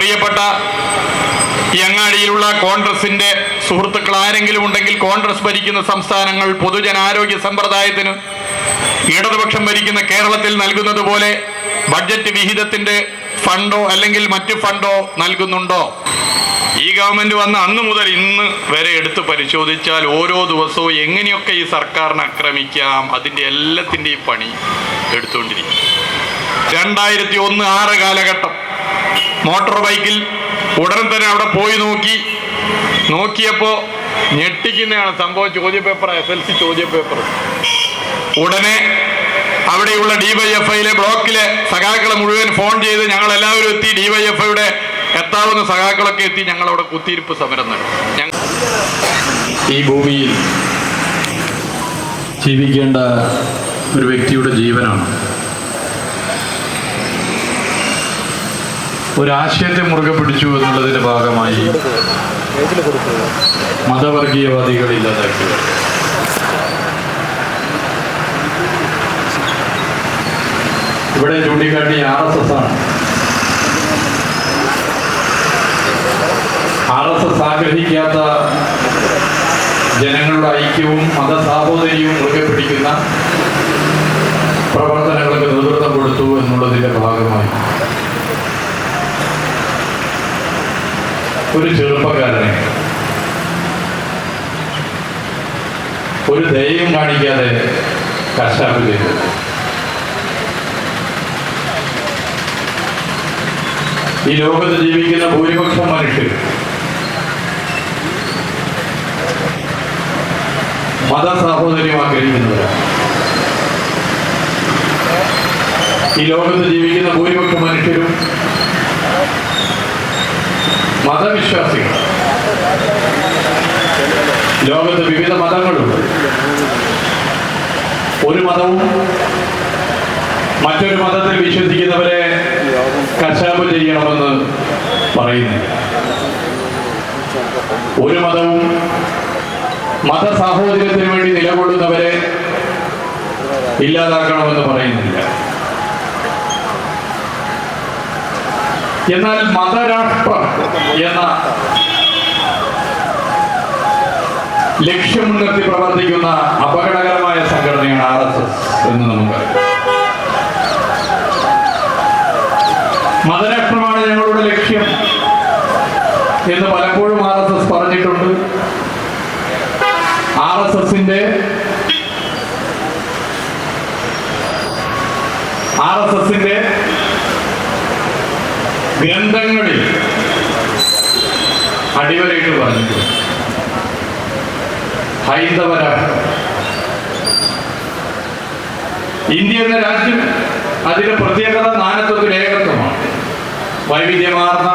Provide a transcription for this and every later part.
പ്രിയപ്പെട്ട ഈ അങ്ങാടിയിലുള്ള കോൺഗ്രസിന്റെ സുഹൃത്തുക്കൾ ആരെങ്കിലും ഉണ്ടെങ്കിൽ, കോൺഗ്രസ് ഭരിക്കുന്ന സംസ്ഥാനങ്ങൾ പൊതുജനാരോഗ്യ സമ്പ്രദായത്തിന് ഇടതുപക്ഷം ഭരിക്കുന്ന കേരളത്തിൽ നൽകുന്നത് പോലെ ബഡ്ജറ്റ് വിഹിതത്തിന്റെ ഫണ്ടോ അല്ലെങ്കിൽ മറ്റു ഫണ്ടോ നൽകുന്നുണ്ടോ? ഈ ഗവൺമെന്റ് വന്ന അന്ന് മുതൽ ഇന്ന് വരെ എടുത്തു പരിശോധിച്ചാൽ ഓരോ ദിവസവും എങ്ങനെയൊക്കെ ഈ സർക്കാരിനെ ആക്രമിക്കാം അതിൻ്റെ എല്ലാത്തിൻ്റെയും പണി എടുത്തുകൊണ്ടിരിക്കും. 2001-6 കാലഘട്ടം മോട്ടോർ ബൈക്കിൽ ഉടൻ തന്നെ അവിടെ പോയി നോക്കിയപ്പോൾ ഞെട്ടിക്കുന്നതാണ് സംഭവം. ചോദ്യപേപ്പർ, SLC ചോദ്യപേപ്പർ. ഉടനെ അവിടെയുള്ള DYFIയിലെ ബ്ലോക്കിലെ സഖാക്കളെ മുഴുവൻ ഫോൺ ചെയ്ത് ഞങ്ങൾ എല്ലാവരും എത്തി. DYFIയുടെ എത്താവുന്ന സഖാക്കളൊക്കെ എത്തി. ഞങ്ങളവിടെ കുത്തിയിരിപ്പ് സമരം നടത്തി. ഈ ഭൂമിയിൽ ജീവിക്കേണ്ട ഒരു വ്യക്തിയുടെ ജീവനാണ്. ഒരാശയത്തെ മുറുകെ പിടിച്ചു എന്നുള്ളതിൻ്റെ ഭാഗമായി മതവർഗീയവാദികൾ ഇല്ലാതാക്കുക. ഇവിടെ ചൂണ്ടിക്കാട്ടി RSS ആണ്. RSS ആഗ്രഹിക്കാത്ത ജനങ്ങളുടെ ഐക്യവും മതസാഹോദര്യവും മുറുകെ പിടിക്കുന്ന പ്രവർത്തനങ്ങൾക്ക് നേതൃത്വം കൊടുത്തു എന്നുള്ളതിൻ്റെ ഭാഗമായി ഒരു ചെറുപ്പക്കാരനെ ഒരു ദയയും കാണിക്കാതെ കശാപ്പ് ചെയ്തു. ഈ ലോകത്ത് ജീവിക്കുന്ന ഭൂരിപക്ഷം മനുഷ്യർ മതസാഹോദര്യം ആഗ്രഹിക്കുന്നവരാണ്. ഈ ലോകത്ത് ജീവിക്കുന്ന ഭൂരിപക്ഷം മനുഷ്യരും മതവിശ്വാസികൾ. ലോകത്ത് വിവിധ മതങ്ങളുണ്ട്. ഒരു മതവും മറ്റൊരു മതത്തിൽ വിശ്വസിക്കുന്നവരെ കശാപ്പ് ചെയ്യണമെന്ന് പറയുന്നില്ല. ഒരു മതവും മതസാഹോദര്യത്തിന് വേണ്ടി നിലകൊള്ളുന്നവരെ ഇല്ലാതാക്കണമെന്ന് പറയുന്നില്ല. എന്നാൽ മതരാഷ്ട്രം എന്ന ലക്ഷ്യം മുൻനിർത്തി പ്രവർത്തിക്കുന്ന അപകടകരമായ സംഘടനയാണ് RSS എന്ന് നമുക്കറിയാം. മതരാഷ്ട്രമാണ് ഞങ്ങളുടെ ലക്ഷ്യം എന്ന് പലപ്പോഴും RSS പറഞ്ഞിട്ടുണ്ട്. RSSന്റെ ഗ്രന്ഥങ്ങളിൽ അടിവരയിട്ട് പറഞ്ഞിട്ടുണ്ട് ഹൈന്ദവ രാഷ്ട്രം. ഇന്ത്യ എന്ന രാജ്യം അതിന്റെ പ്രത്യേകത നാനത്വത്തിൽ ഏകത്വമാണ്. വൈവിധ്യമാർന്ന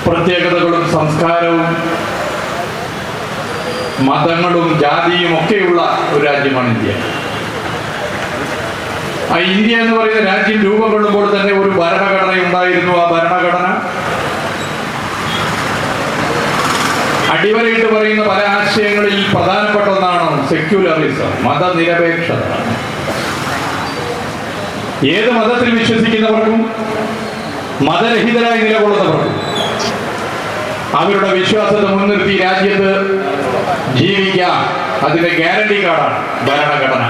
പ്രത്യേകതകളും സംസ്കാരവും മതങ്ങളും ജാതിയും ഒക്കെയുള്ള ഒരു രാജ്യമാണ് ഇന്ത്യ. ആ ഇന്ത്യ എന്ന് പറയുന്ന രാജ്യം രൂപം കൊള്ളുമ്പോൾ തന്നെ ഒരു ഭരണഘടന ഉണ്ടായിരുന്നു. ആ ഭരണഘടന അടിവരയിട്ട് പറയുന്ന പല ആശയങ്ങളിൽ പ്രധാനപ്പെട്ട ഒന്നാണ് സെക്യുലറിസം, മതനിരപേക്ഷത. ഏത് മതത്തിൽ വിശ്വസിക്കുന്നവർക്കും മതരഹിതരായി നിലകൊള്ളുന്നവർക്കും അവരുടെ വിശ്വാസത്തെ മുൻനിർത്തി രാജ്യത്ത് ജീവിക്കാം. അതിന്റെ ഗ്യാരണ്ടി കാർഡാണ് ഭരണഘടന.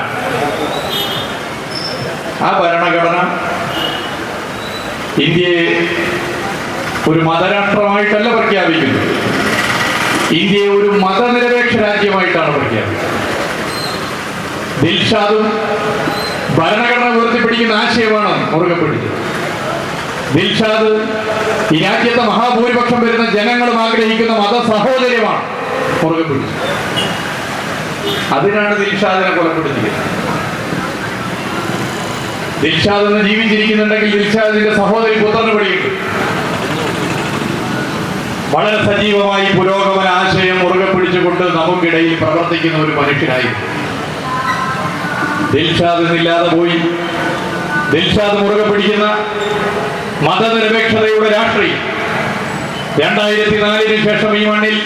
ആ ഭരണഘടന ഇന്ത്യയെ ഒരു മതരാഷ്ട്രമായിട്ടല്ല പ്രഖ്യാപിക്കുന്നത്. ഇന്ത്യയെ ഒരു മതനിരപേക്ഷ രാജ്യമായിട്ടാണ് പ്രഖ്യാപിക്കുന്നത്. ദിൽഷാദും ഭരണഘടന ഉയർത്തിപ്പിടിക്കുന്ന ആശയമാണ് മുറുകെ പിടിച്ചത്. ദിൽഷാദ് ഈ രാജ്യത്തെ മഹാഭൂരിപക്ഷം വരുന്ന ജനങ്ങളും ആഗ്രഹിക്കുന്ന മതസഹോദര്യമാണ് മുറുകെ പിടിച്ചത്. അതിനാണ് ദിൽഷാദിനെ കൊലപ്പെടുത്തിയത്. ദിൽഷാദ് എന്ന് ജീവിച്ചിരിക്കുന്നുണ്ടെങ്കിൽ ദിൽഷാദിന്റെ സഹോദരി പുത്രന് പിടിയുണ്ട്. വളരെ സജീവമായി പുരോഗമന ആശയം മുറുകെ പിടിച്ചുകൊണ്ട് നമുക്കിടയിൽ പ്രവർത്തിക്കുന്ന ഒരു മനുഷ്യനായിരുന്നു. ദിൽഷാദ് ഇന്നില്ലാതെ പോയി. ദിൽഷാദ് മുറുകെ പിടിക്കുന്ന മതനിരപേക്ഷതയുടെ രാഷ്ട്രീയം 2004 ശേഷം ഈ മണ്ണിൽ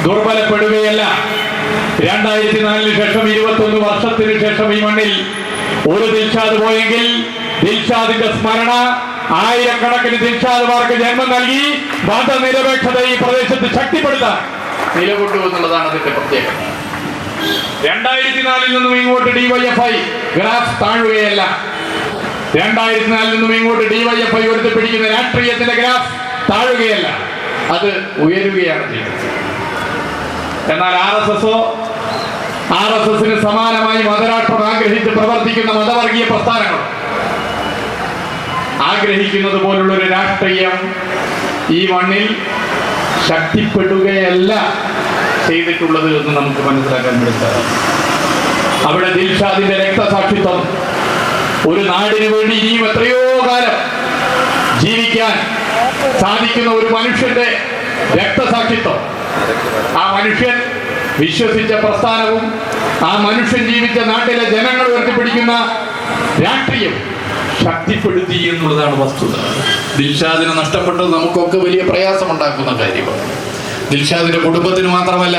ദുർബലപ്പെടുകയല്ല. 2004 ശേഷം 21 വർഷത്തിന് ശേഷം ഈ മണ്ണിൽ ഒരു ദിൽഷാദ് പോയെങ്കിൽ ദിൽഷാദിന്റെ സ്മരണ ആയിരക്കണക്കിന് ദിൽഷാദുമാർക്ക് ജന്മം നൽകി മതനിരപേക്ഷത ഈ പ്രദേശത്ത് ശക്തിപ്പെടുത്താൻ നിലകൊണ്ടുവെന്നുള്ളതാണ് അതിന്റെ പ്രത്യേകത. 2004 നിന്നും ഇങ്ങോട്ട് ഡിവൈഎഫ്ഐ ഗ്രാഫ് താഴുകയല്ല. 2004 നിന്നും ഇങ്ങോട്ട് ഡിവൈഎഫ്ഐ ഉയർത്തിപ്പിടിക്കുന്ന രാഷ്ട്രീയത്തിന്റെ ഗ്രാഫ് താഴുകയല്ല, അത് ഉയരുകയാണ് ചെയ്യുന്നത്. എന്നാൽ ആർ എസ് എസിന് സമാനമായി മതരാഷ്ട്രം ആഗ്രഹിച്ച് പ്രവർത്തിക്കുന്ന മതവർഗീയ പ്രസ്ഥാനങ്ങൾ ആഗ്രഹിക്കുന്നത് പോലുള്ള ഒരു രാഷ്ട്രീയം ഈ മണ്ണിൽ ശക്തിപ്പെടുകയല്ല ചെയ്തിട്ടുള്ളത് എന്ന് നമുക്ക് മനസ്സിലാക്കാൻ പറ്റും. അവിടെ ദിൽഷാദിന്റെ രക്തസാക്ഷിത്വം, ഒരു നാടിനു വേണ്ടി ഇനിയും എത്രയോ കാലം ജീവിക്കാൻ സാധിക്കുന്ന ഒരു മനുഷ്യന്റെ രക്തസാക്ഷിത്വം, ആ മനുഷ്യൻ വിശ്വസിച്ച പ്രസ്ഥാനവും ആ മനുഷ്യൻ ജീവിച്ച നാട്ടിലെ ജനങ്ങൾ ഉയർത്തിപ്പിടിക്കുന്ന രാഷ്ട്രീയം ശക്തിപ്പെടുത്തി എന്നുള്ളതാണ് വസ്തുത. ദിൽഷാദിന് നഷ്ടപ്പെട്ടത് നമുക്കൊക്കെ വലിയ പ്രയാസമുണ്ടാക്കുന്ന കാര്യമാണ്. ദിൽഷാദിന്റെ കുടുംബത്തിന് മാത്രമല്ല,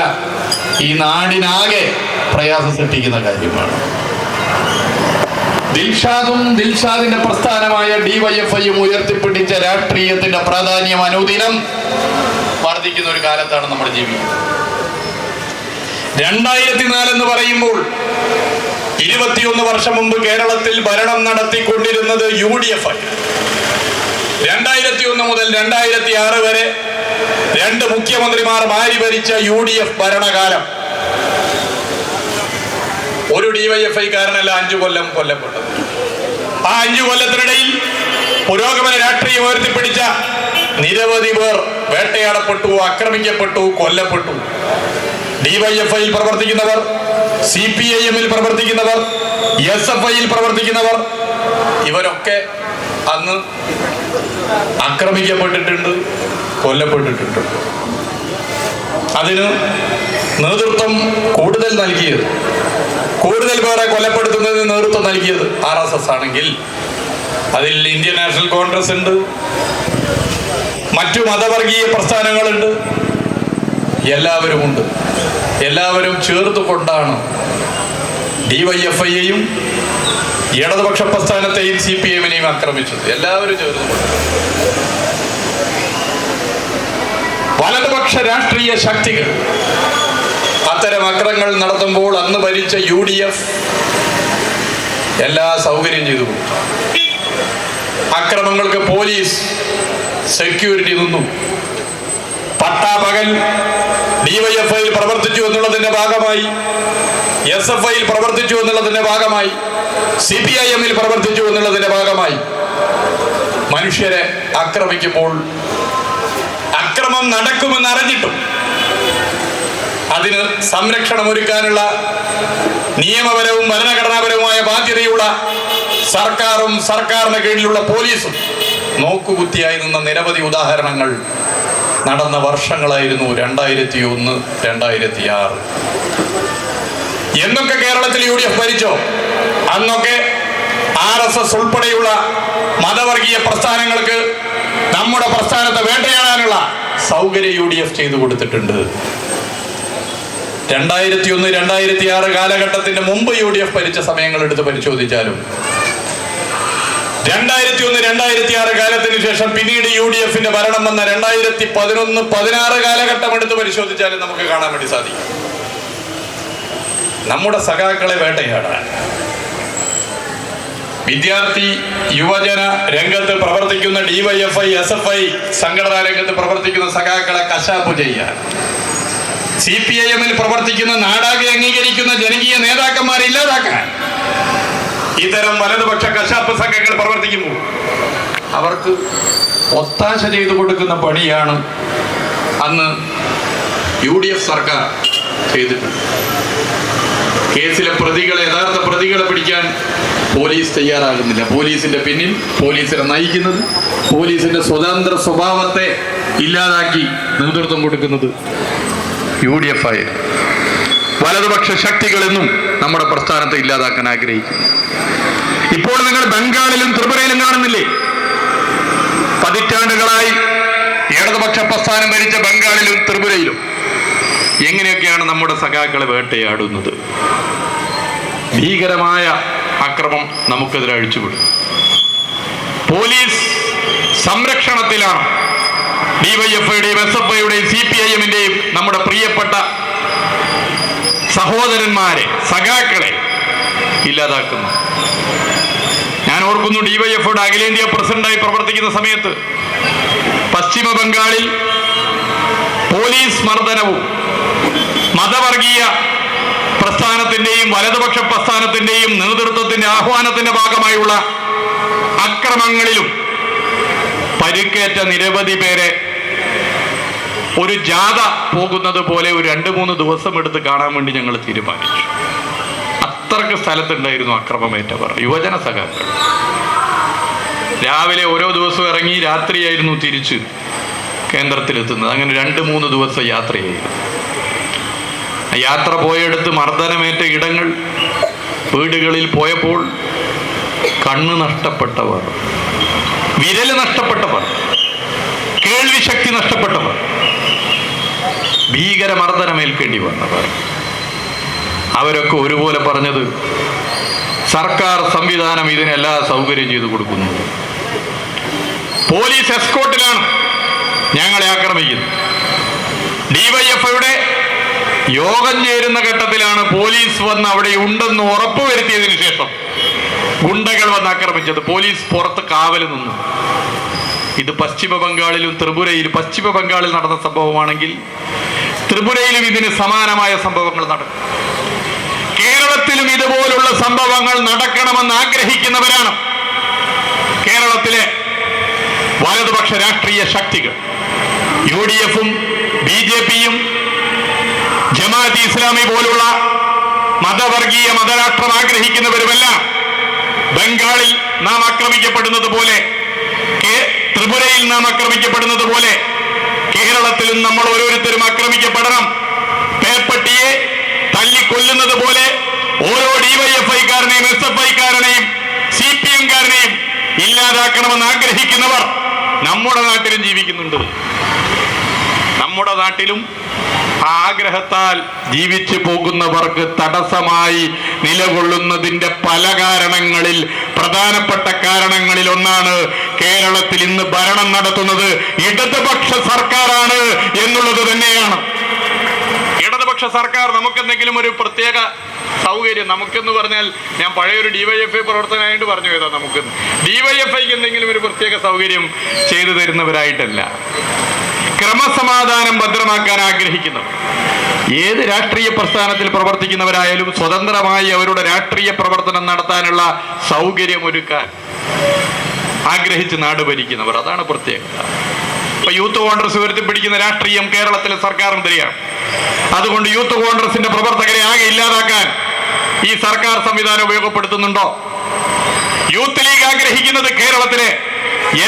ഈ നാടിനാകെ പ്രയാസം സൃഷ്ടിക്കുന്ന കാര്യമാണ്. ദിൽഷാദും ദിൽഷാദിന്റെ പ്രസ്ഥാനമായ ഡിവൈഎഫ്ഐയും ഉയർത്തിപ്പിടിച്ച രാഷ്ട്രീയത്തിന്റെ പ്രാധാന്യം അനുദിനം വർദ്ധിക്കുന്ന ഒരു കാലത്താണ് നമ്മൾ ജീവിക്കുന്നത്. 2004 എന്ന് പറയുമ്പോൾ 21 വർഷം മുമ്പ് കേരളത്തിൽ ഭരണം നടത്തിക്കൊണ്ടിരുന്നത് UDF. 2001 മുതൽ 2006 വരെ 2 മുഖ്യമന്ത്രിമാർ മാറി ഭരിച്ച UDF ഭരണകാലം. ഒരു ഡിവൈഎഫ്ഐ കാരനല്ല 5 കൊല്ലം കൊല്ലപ്പെട്ടത്. ആ 5 കൊല്ലത്തിനിടയിൽ പുരോഗമന രാഷ്ട്രീയം ഉയർത്തിപ്പിടിച്ച നിരവധി പേർ വേട്ടയാടപ്പെട്ടു, ആക്രമിക്കപ്പെട്ടു, കൊല്ലപ്പെട്ടു. ഡിവൈഎഫ്ഐയിൽ പ്രവർത്തിക്കുന്നവർ, CPIM-ൽ പ്രവർത്തിക്കുന്നവർ, SFIയിൽ പ്രവർത്തിക്കുന്നവർ, ഇവരൊക്കെ അന്ന് ആക്രമിക്കപ്പെട്ടിട്ടുണ്ട്, കൊല്ലപ്പെട്ടിട്ടുണ്ട്. അതിന് നേതൃത്വം കൂടുതൽ പേരെ കൊലപ്പെടുത്തുന്നതിന് നേതൃത്വം നൽകിയത് RSS ആണെങ്കിൽ അതിൽ ഇന്ത്യൻ നാഷണൽ കോൺഗ്രസ് ഉണ്ട്, മറ്റു മതവർഗീയ പ്രസ്ഥാനങ്ങളുണ്ട്, എല്ലാവരുമുണ്ട്. എല്ലാവരും ചേർത്തുകൊണ്ടാണ് ഡിവൈഎഫ്ഐയെയും ഇടതുപക്ഷ പ്രസ്ഥാനത്തെയും CPM-നെയും ആക്രമിച്ചത്. എല്ലാവരും ചേർന്നുകൊണ്ട് വലതുപക്ഷ രാഷ്ട്രീയ ശക്തികൾ അത്തരം അക്രമങ്ങൾ നടത്തുമ്പോൾ അന്ന് ഭരിച്ച UDF എല്ലാ സൗകര്യം ചെയ്തു കൊടുത്തു. അക്രമങ്ങൾക്ക് പോലീസ് സെക്യൂരിറ്റി നിന്നു. പട്ടാപകൽ ഡിവൈഎഫ്ഐയിൽ പ്രവർത്തിച്ചു എന്നുള്ളതിന്റെ ഭാഗമായി, SFIയിൽ പ്രവർത്തിച്ചു എന്നുള്ളതിന്റെ ഭാഗമായി, CPIM-ൽ പ്രവർത്തിച്ചു എന്നുള്ളതിന്റെ ഭാഗമായി മനുഷ്യരെ ആക്രമിക്കുമ്പോൾ അക്രമം നടക്കുമെന്ന് അറിഞ്ഞിട്ടും അതിന് സംരക്ഷണം ഒരുക്കാനുള്ള നിയമപരവും ഭരണഘടനാപരവുമായ ബാധ്യതയുള്ള സർക്കാരും സർക്കാരിന് കീഴിലുള്ള പോലീസും നോക്കുകുത്തിയായി നിന്ന നിരവധി ഉദാഹരണങ്ങൾ നടന്ന വർഷങ്ങളായിരുന്നു 2001, 2006. എന്നൊക്കെ കേരളത്തിൽ UDF ഭരിച്ചോ അന്നൊക്കെ RSS ഉൾപ്പെടെയുള്ള മതവർഗീയ പ്രസ്ഥാനങ്ങൾക്ക് നമ്മുടെ പ്രസ്ഥാനത്തെ വേട്ടയാടാനുള്ള സൗകര്യം UDF ചെയ്തു കൊടുത്തിട്ടുണ്ട്. 2001, 2006 കാലഘട്ടത്തിന്റെ മുമ്പ് UDF ഭരിച്ച സമയങ്ങൾ എടുത്ത് പരിശോധിച്ചാലും 2001, 2006 കാലത്തിന് ശേഷം പിന്നീട് UDF-ന്റെ ഭരണം വന്ന 2011, 2016 കാലഘട്ടം എടുത്ത് പരിശോധിച്ചാലും നമുക്ക് കാണാൻ വേണ്ടി സാധിക്കും. നമ്മുടെ സഖാക്കളെ വേട്ടയാടാൻ വിദ്യാർത്ഥി യുവജന രംഗത്ത് പ്രവർത്തിക്കുന്ന ഡിവൈഎഫ്ഐ, SFI സംഘടനാ രംഗത്ത് പ്രവർത്തിക്കുന്ന സഖാക്കളെ കശാപ്പ് ചെയ്യാൻ, CPIM-ൽ പ്രവർത്തിക്കുന്ന നാടാകെ അംഗീകരിക്കുന്ന ജനകീയ നേതാക്കന്മാരെ ഇല്ലാതാക്കാൻ ഇത്തരം വലതുപക്ഷ കശാപ്പ് സംഘങ്ങൾ പ്രവർത്തിക്കുമ്പോൾ അവർക്ക് ഒത്താശ ചെയ്തു കൊടുക്കുന്ന പണിയാണ് അന്ന് UDF സർക്കാർ ചെയ്തിട്ടുണ്ട്. കേസിലെ യഥാർത്ഥ പ്രതികളെ പിടിക്കാൻ പോലീസ് തയ്യാറാകുന്നില്ല. പോലീസിന്റെ പിന്നിൽ പോലീസിനെ നയിക്കുന്നത്, പോലീസിന്റെ സ്വതന്ത്ര സ്വഭാവത്തെ ഇല്ലാതാക്കി നേതൃത്വം കൊടുക്കുന്നത് UDF ആയിരുന്നു. വലതുപക്ഷ ശക്തികളെന്നും നമ്മുടെ പ്രസ്ഥാനത്തെ ഇല്ലാതാക്കാൻ ആഗ്രഹിക്കുന്നു. ഇപ്പോൾ നിങ്ങൾ ബംഗാളിലും ത്രിപുരയിലും കാണുന്നില്ലേ? പതിറ്റാണ്ടുകളായി ഇടതുപക്ഷ പ്രസ്ഥാനം ഭരിച്ച ബംഗാളിലും ത്രിപുരയിലും എങ്ങനെയൊക്കെയാണ് നമ്മുടെ സഖാക്കളെ വേട്ടയാടുന്നത്. ഭീകരമായ അക്രമം നമുക്കെതിരെ അഴിച്ചുവിടും. പോലീസ് സംരക്ഷണത്തിലാണ് ഡിവൈഎഫ്ഐയുടെയും SFIയുടെയും CPIMന്റെയും നമ്മുടെ പ്രിയപ്പെട്ട സഹോദരന്മാരെ, സഖാക്കളെ ഇല്ലാതാക്കുന്നു. ഞാൻ ഓർക്കുന്നു, ഡിവൈഎഫ്ഐയുടെ അഖിലേന്ത്യാ പ്രസിഡന്റായി പ്രവർത്തിക്കുന്ന സമയത്ത് പശ്ചിമ ബംഗാളിൽ പോലീസ് മർദ്ദനവും മതവർഗീയ പ്രസ്ഥാനത്തിന്റെയും വലതുപക്ഷ പ്രസ്ഥാനത്തിന്റെയും നേതൃത്വത്തിന്റെ ആഹ്വാനത്തിന്റെ ഭാഗമായുള്ള അക്രമങ്ങളിലും പരിക്കേറ്റ നിരവധി പേരെ ഒരു ജാഥ പോകുന്നത് പോലെ ഒരു 2-3 ദിവസം എടുത്ത് കാണാൻ വേണ്ടി ഞങ്ങൾ തീരുമാനിച്ചു. അത്രക്ക് സ്ഥലത്തുണ്ടായിരുന്നു അക്രമമേറ്റവർ, യുവജന സഖാക്കൾ. രാവിലെ ഓരോ ദിവസവും ഇറങ്ങി രാത്രിയായിരുന്നു തിരിച്ച് കേന്ദ്രത്തിലെത്തുന്നത്. അങ്ങനെ 2-3 ദിവസം യാത്രയായിരുന്നു. യാത്ര പോയെടുത്ത് മർദ്ദനമേറ്റ ഇടങ്ങൾ, വീടുകളിൽ പോയപ്പോൾ കണ്ണ് നഷ്ടപ്പെട്ടവർ, വിരല് നഷ്ടപ്പെട്ടവർ, കേൾവി ശക്തി നഷ്ടപ്പെട്ടവർ, ഭീകരമർദ്ദനമേൽക്കേണ്ടി വന്നവർ, അവരൊക്കെ ഒരുപോലെ പറഞ്ഞത് സർക്കാർ സംവിധാനം ഇതിനെല്ലാം സൗകര്യം ചെയ്തു കൊടുക്കുന്നു. പോലീസ് എസ്കോർട്ടിലാണ് ഞങ്ങളെ ആക്രമിക്കുന്നത്. ഡിവൈഎഫ്ഐയുടെ യോഗം ചേരുന്ന ഘട്ടത്തിലാണ് പോലീസ് വന്ന് അവിടെ ഉണ്ടെന്ന് ഉറപ്പുവരുത്തിയതിനു ശേഷം ഗുണ്ടകൾ വന്ന് ആക്രമിച്ചത്. പോലീസ് പുറത്ത് കാവൽ നിന്നു. ഇത് പശ്ചിമ ബംഗാളിലും ത്രിപുരയിലും, പശ്ചിമ ബംഗാളിൽ നടന്ന സംഭവമാണെങ്കിൽ ത്രിപുരയിലും ഇതിന് സമാനമായ സംഭവങ്ങൾ നടക്കും. കേരളത്തിലും ഇതുപോലുള്ള സംഭവങ്ങൾ നടക്കണമെന്ന് ആഗ്രഹിക്കുന്നവരാണ് കേരളത്തിലെ വലതുപക്ഷ രാഷ്ട്രീയ ശക്തികൾ. UDFും BJPയും ജമാഅത്ത് ഇസ്ലാമി പോലുള്ള മതവർഗീയ മതരാഷ്ട്രം ആഗ്രഹിക്കുന്നവരുമെല്ലാം ബംഗാളിൽ നാം ആക്രമിക്കപ്പെടുന്നത് പോലെ, ത്രിപുരയിൽ നാം ആക്രമിക്കപ്പെടുന്നത് പോലെ കേരളത്തിലും നമ്മൾ ഓരോരുത്തരും ആക്രമിക്കപ്പെടണം. പേപ്പട്ടിയെ തല്ലിക്കൊല്ലുന്നത് പോലെ ഓരോ ഡിവൈഎഫ്ഐക്കാരനെയും SFIക്കാരനെയും CPMകാരനെയും ഇല്ലാതാക്കണമെന്ന് ആഗ്രഹിക്കുന്നവർ നമ്മുടെ നാട്ടിലും ജീവിക്കുന്നുണ്ട്. നമ്മുടെ നാട്ടിലും ആഗ്രഹത്താൽ ജീവിച്ചു പോകുന്നവർക്ക് തടസ്സമായി നിലകൊള്ളുന്നതിന്റെ പല കാരണങ്ങളിൽ പ്രധാനപ്പെട്ട കാരണങ്ങളിൽ ഒന്നാണ് കേരളത്തിൽ ഇന്ന് ഭരണം നടത്തുന്നത് ഇടതുപക്ഷ സർക്കാരാണ് എന്നുള്ളത് തന്നെയാണ്. ഇടതുപക്ഷ സർക്കാർ നമുക്കെന്തെങ്കിലും ഒരു പ്രത്യേക സൗകര്യം, നമുക്കെന്ന് പറഞ്ഞാൽ ഞാൻ പഴയൊരു ഡിവൈഎഫ്ഐ പ്രവർത്തനമായിട്ട് പറഞ്ഞു പോയതാ, നമുക്ക് ഡിവൈഎഫ്ഐക്ക് എന്തെങ്കിലും ഒരു പ്രത്യേക സൗകര്യം ചെയ്തു തരുന്നവരായിട്ടല്ല. ക്രമസമാധാനം ഭദ്രമാക്കാൻ ആഗ്രഹിക്കുന്നവർ, ഏത് രാഷ്ട്രീയ പ്രസ്ഥാനത്തിൽ പ്രവർത്തിക്കുന്നവരായാലും സ്വതന്ത്രമായി അവരുടെ രാഷ്ട്രീയ പ്രവർത്തനം നടത്താനുള്ള സൗകര്യമൊരുക്കാൻ ആഗ്രഹിച്ച് നാട് ഭരിക്കുന്നവർ, അതാണ് പ്രത്യേകത. ഇപ്പൊ യൂത്ത് കോൺഗ്രസ് ഉയർത്തിപ്പിടിക്കുന്ന രാഷ്ട്രീയം കേരളത്തിലെ സർക്കാരിനെതിരെയാണ്. അതുകൊണ്ട് യൂത്ത് കോൺഗ്രസിന്റെ പ്രവർത്തകരെ ആകെ ഇല്ലാതാക്കാൻ ഈ സർക്കാർ സംവിധാനം ഉപയോഗപ്പെടുത്തുന്നുണ്ടോ? യൂത്ത് ലീഗ് ആഗ്രഹിക്കുന്നത് കേരളത്തിലെ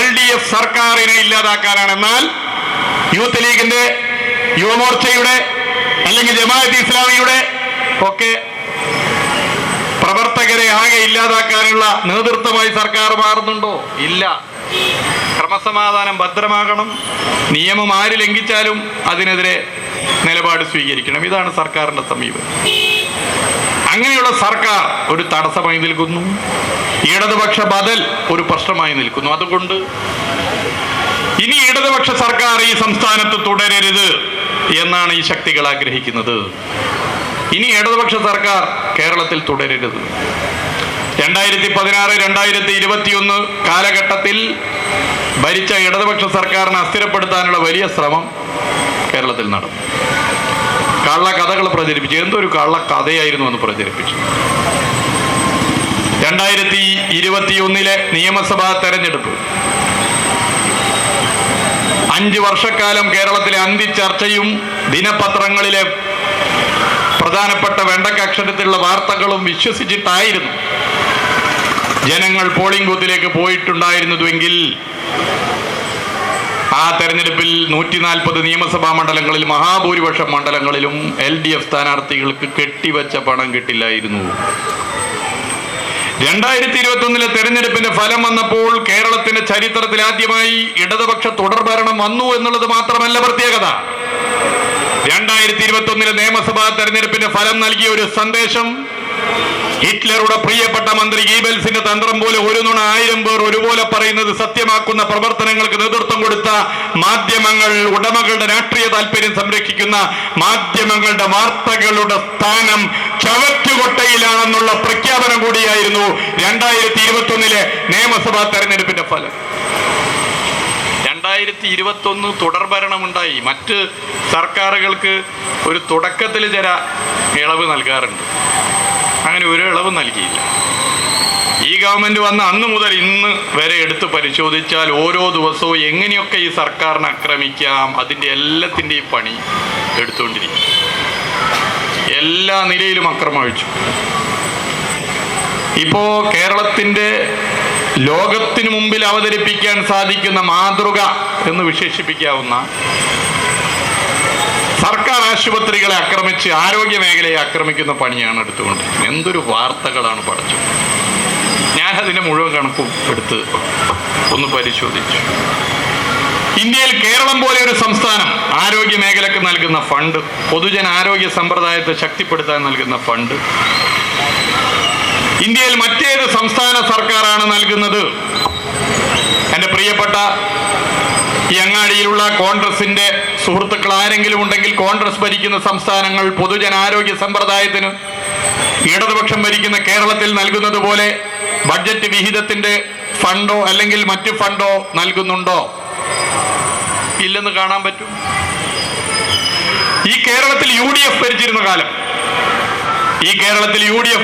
LDF സർക്കാരിനെ ഇല്ലാതാക്കാനാണ്. എന്നാൽ യൂത്ത് ലീഗിന്റെ, യുവമോർച്ചയുടെ അല്ലെങ്കിൽ ജമാഅത്ത് ഇസ്ലാമിയുടെ ഒക്കെ പ്രവർത്തകരെ ആകെ ഇല്ലാതാക്കാനുള്ള നേതൃത്വമായി സർക്കാർ മാറുന്നുണ്ടോ? ഇല്ല. ക്രമസമാധാനം ഭദ്രമാകണം, നിയമം ആര് ലംഘിച്ചാലും അതിനെതിരെ നിലപാട് സ്വീകരിക്കണം. ഇതാണ് സർക്കാരിന്റെ സമീപനം. അങ്ങനെയുള്ള സർക്കാർ ഒരു തടസ്സമായി നിൽക്കുന്നു. ഇടതുപക്ഷ ബദൽ ഒരു പ്രശ്നമായി നിൽക്കുന്നു. അതുകൊണ്ട് ഇനി ഇടതുപക്ഷ സർക്കാർ ഈ സംസ്ഥാനത്ത് തുടരരുത് എന്നാണ് ഈ ശക്തികൾ ആഗ്രഹിക്കുന്നത്. ഇനി ഇടതുപക്ഷ സർക്കാർ കേരളത്തിൽ തുടരരുത്. 2016-2021 കാലഘട്ടത്തിൽ ഭരിച്ച ഇടതുപക്ഷ സർക്കാരിനെ അസ്ഥിരപ്പെടുത്താനുള്ള വലിയ ശ്രമം കേരളത്തിൽ നടന്നു. കള്ളക്കഥകൾ പ്രചരിപ്പിച്ചു. എന്തൊരു കള്ളക്കഥയായിരുന്നു എന്ന് പ്രചരിപ്പിച്ചു. 2021 നിയമസഭാ തെരഞ്ഞെടുപ്പ് 5 വർഷക്കാലം കേരളത്തിലെ അന്തിച്ചർച്ചയും ദിനപത്രങ്ങളിലെ പ്രധാനപ്പെട്ട വെണ്ടക്ക അക്ഷരത്തിലുള്ള വാർത്തകളും വിശ്വസിച്ചിട്ടായിരുന്നു ജനങ്ങൾ പോളിംഗ് ബൂത്തിലേക്ക് പോയിട്ടുണ്ടായിരുന്നതുവെങ്കിൽ ആ തെരഞ്ഞെടുപ്പിൽ 140 നിയമസഭാ മണ്ഡലങ്ങളിൽ മഹാഭൂരിപക്ഷം മണ്ഡലങ്ങളിലും LDF സ്ഥാനാർത്ഥികൾക്ക് കെട്ടിവെച്ച പണം കിട്ടില്ലായിരുന്നു. 2021 തെരഞ്ഞെടുപ്പിന്റെ ഫലം വന്നപ്പോൾ കേരളത്തിന്റെ ചരിത്രത്തിൽ ആദ്യമായി ഇടതുപക്ഷ തുടർഭരണം വന്നു എന്നുള്ളത് മാത്രമല്ല പ്രത്യേകത. 2021 നിയമസഭാ തെരഞ്ഞെടുപ്പിന്റെ ഫലം നൽകിയ ഒരു സന്ദേശം ഹിറ്റ്ലറുടെ പ്രിയപ്പെട്ട മന്ത്രി ഗീബൽസിന്റെ തന്ത്രം പോലെ ഒരു നുണ 1000 പേർ ഒരുപോലെ പറയുന്നത് സത്യമാക്കുന്ന പ്രവർത്തനങ്ങൾക്ക് നേതൃത്വം കൊടുത്ത മാധ്യമങ്ങൾ, ഉടമകളുടെ രാഷ്ട്രീയ താല്പര്യം സംരക്ഷിക്കുന്ന മാധ്യമങ്ങളുടെ വാർത്തകളുടെ സ്ഥാനം ചവറ്റുകൊട്ടയിലാണെന്നുള്ള പ്രഖ്യാപനം കൂടിയായിരുന്നു 2021 നിയമസഭാ തെരഞ്ഞെടുപ്പിന്റെ ഫലം. 2021 തുടർഭരണമുണ്ടായി. മറ്റ് സർക്കാരുകൾക്ക് ഒരു തുടക്കത്തിൽ ചില ഇളവ് നൽകാറുണ്ട്. അങ്ങനെ ഒരു ഇളവ് നൽകിയില്ല. ഈ ഗവൺമെന്റ് വന്ന അന്ന് മുതൽ ഇന്ന് വരെ എടുത്ത് പരിശോധിച്ചാൽ ഓരോ ദിവസവും എങ്ങനെയൊക്കെ ഈ സർക്കാരിനെ ആക്രമിക്കാം അതിൻ്റെ എല്ലാത്തിൻ്റെയും പണി എടുത്തുകൊണ്ടിരിക്കും. എല്ലാ നിലയിലും അക്രമം അഴിച്ചു. ഇപ്പോ കേരളത്തിൻ്റെ ലോകത്തിനു മുമ്പിൽ അവതരിപ്പിക്കാൻ സാധിക്കുന്ന മാതൃക എന്ന് വിശേഷിപ്പിക്കാവുന്ന സർക്കാർ ആശുപത്രികളെ ആക്രമിച്ച് ആരോഗ്യ മേഖലയെ ആക്രമിക്കുന്ന പണിയാണ് എടുത്തുകൊണ്ടിരിക്കുന്നത്. എന്തൊരു വാർത്തകളാണ് പഠിച്ചത്. ഞാനതിൻ്റെ മുഴുവൻ കണക്കും എടുത്ത് ഒന്ന് പരിശോധിച്ചു. ഇന്ത്യയിൽ കേരളം പോലെ ഒരു സംസ്ഥാനം ആരോഗ്യ മേഖലക്ക് നൽകുന്ന ഫണ്ട്, പൊതുജന ആരോഗ്യ സമ്പ്രദായത്തെ ശക്തിപ്പെടുത്താൻ നൽകുന്ന ഫണ്ട് ഇന്ത്യയിൽ മറ്റേത് സംസ്ഥാന സർക്കാരാണ് നൽകുന്നത്? എൻ്റെ പ്രിയപ്പെട്ട ഈ അങ്ങാടിയിലുള്ള കോൺഗ്രസിന്റെ സുഹൃത്തുക്കൾ ആരെങ്കിലും ഉണ്ടെങ്കിൽ, കോൺഗ്രസ് ഭരിക്കുന്ന സംസ്ഥാനങ്ങൾ പൊതുജനാരോഗ്യ സമ്പ്രദായത്തിന് ഇടതുപക്ഷം ഭരിക്കുന്ന കേരളത്തിൽ നൽകുന്നത് പോലെ ബഡ്ജറ്റ് വിഹിതത്തിന്റെ ഫണ്ടോ അല്ലെങ്കിൽ മറ്റു ഫണ്ടോ നൽകുന്നുണ്ടോ? ഇല്ലെന്ന് കാണാൻ പറ്റും. ഈ കേരളത്തിൽ UDF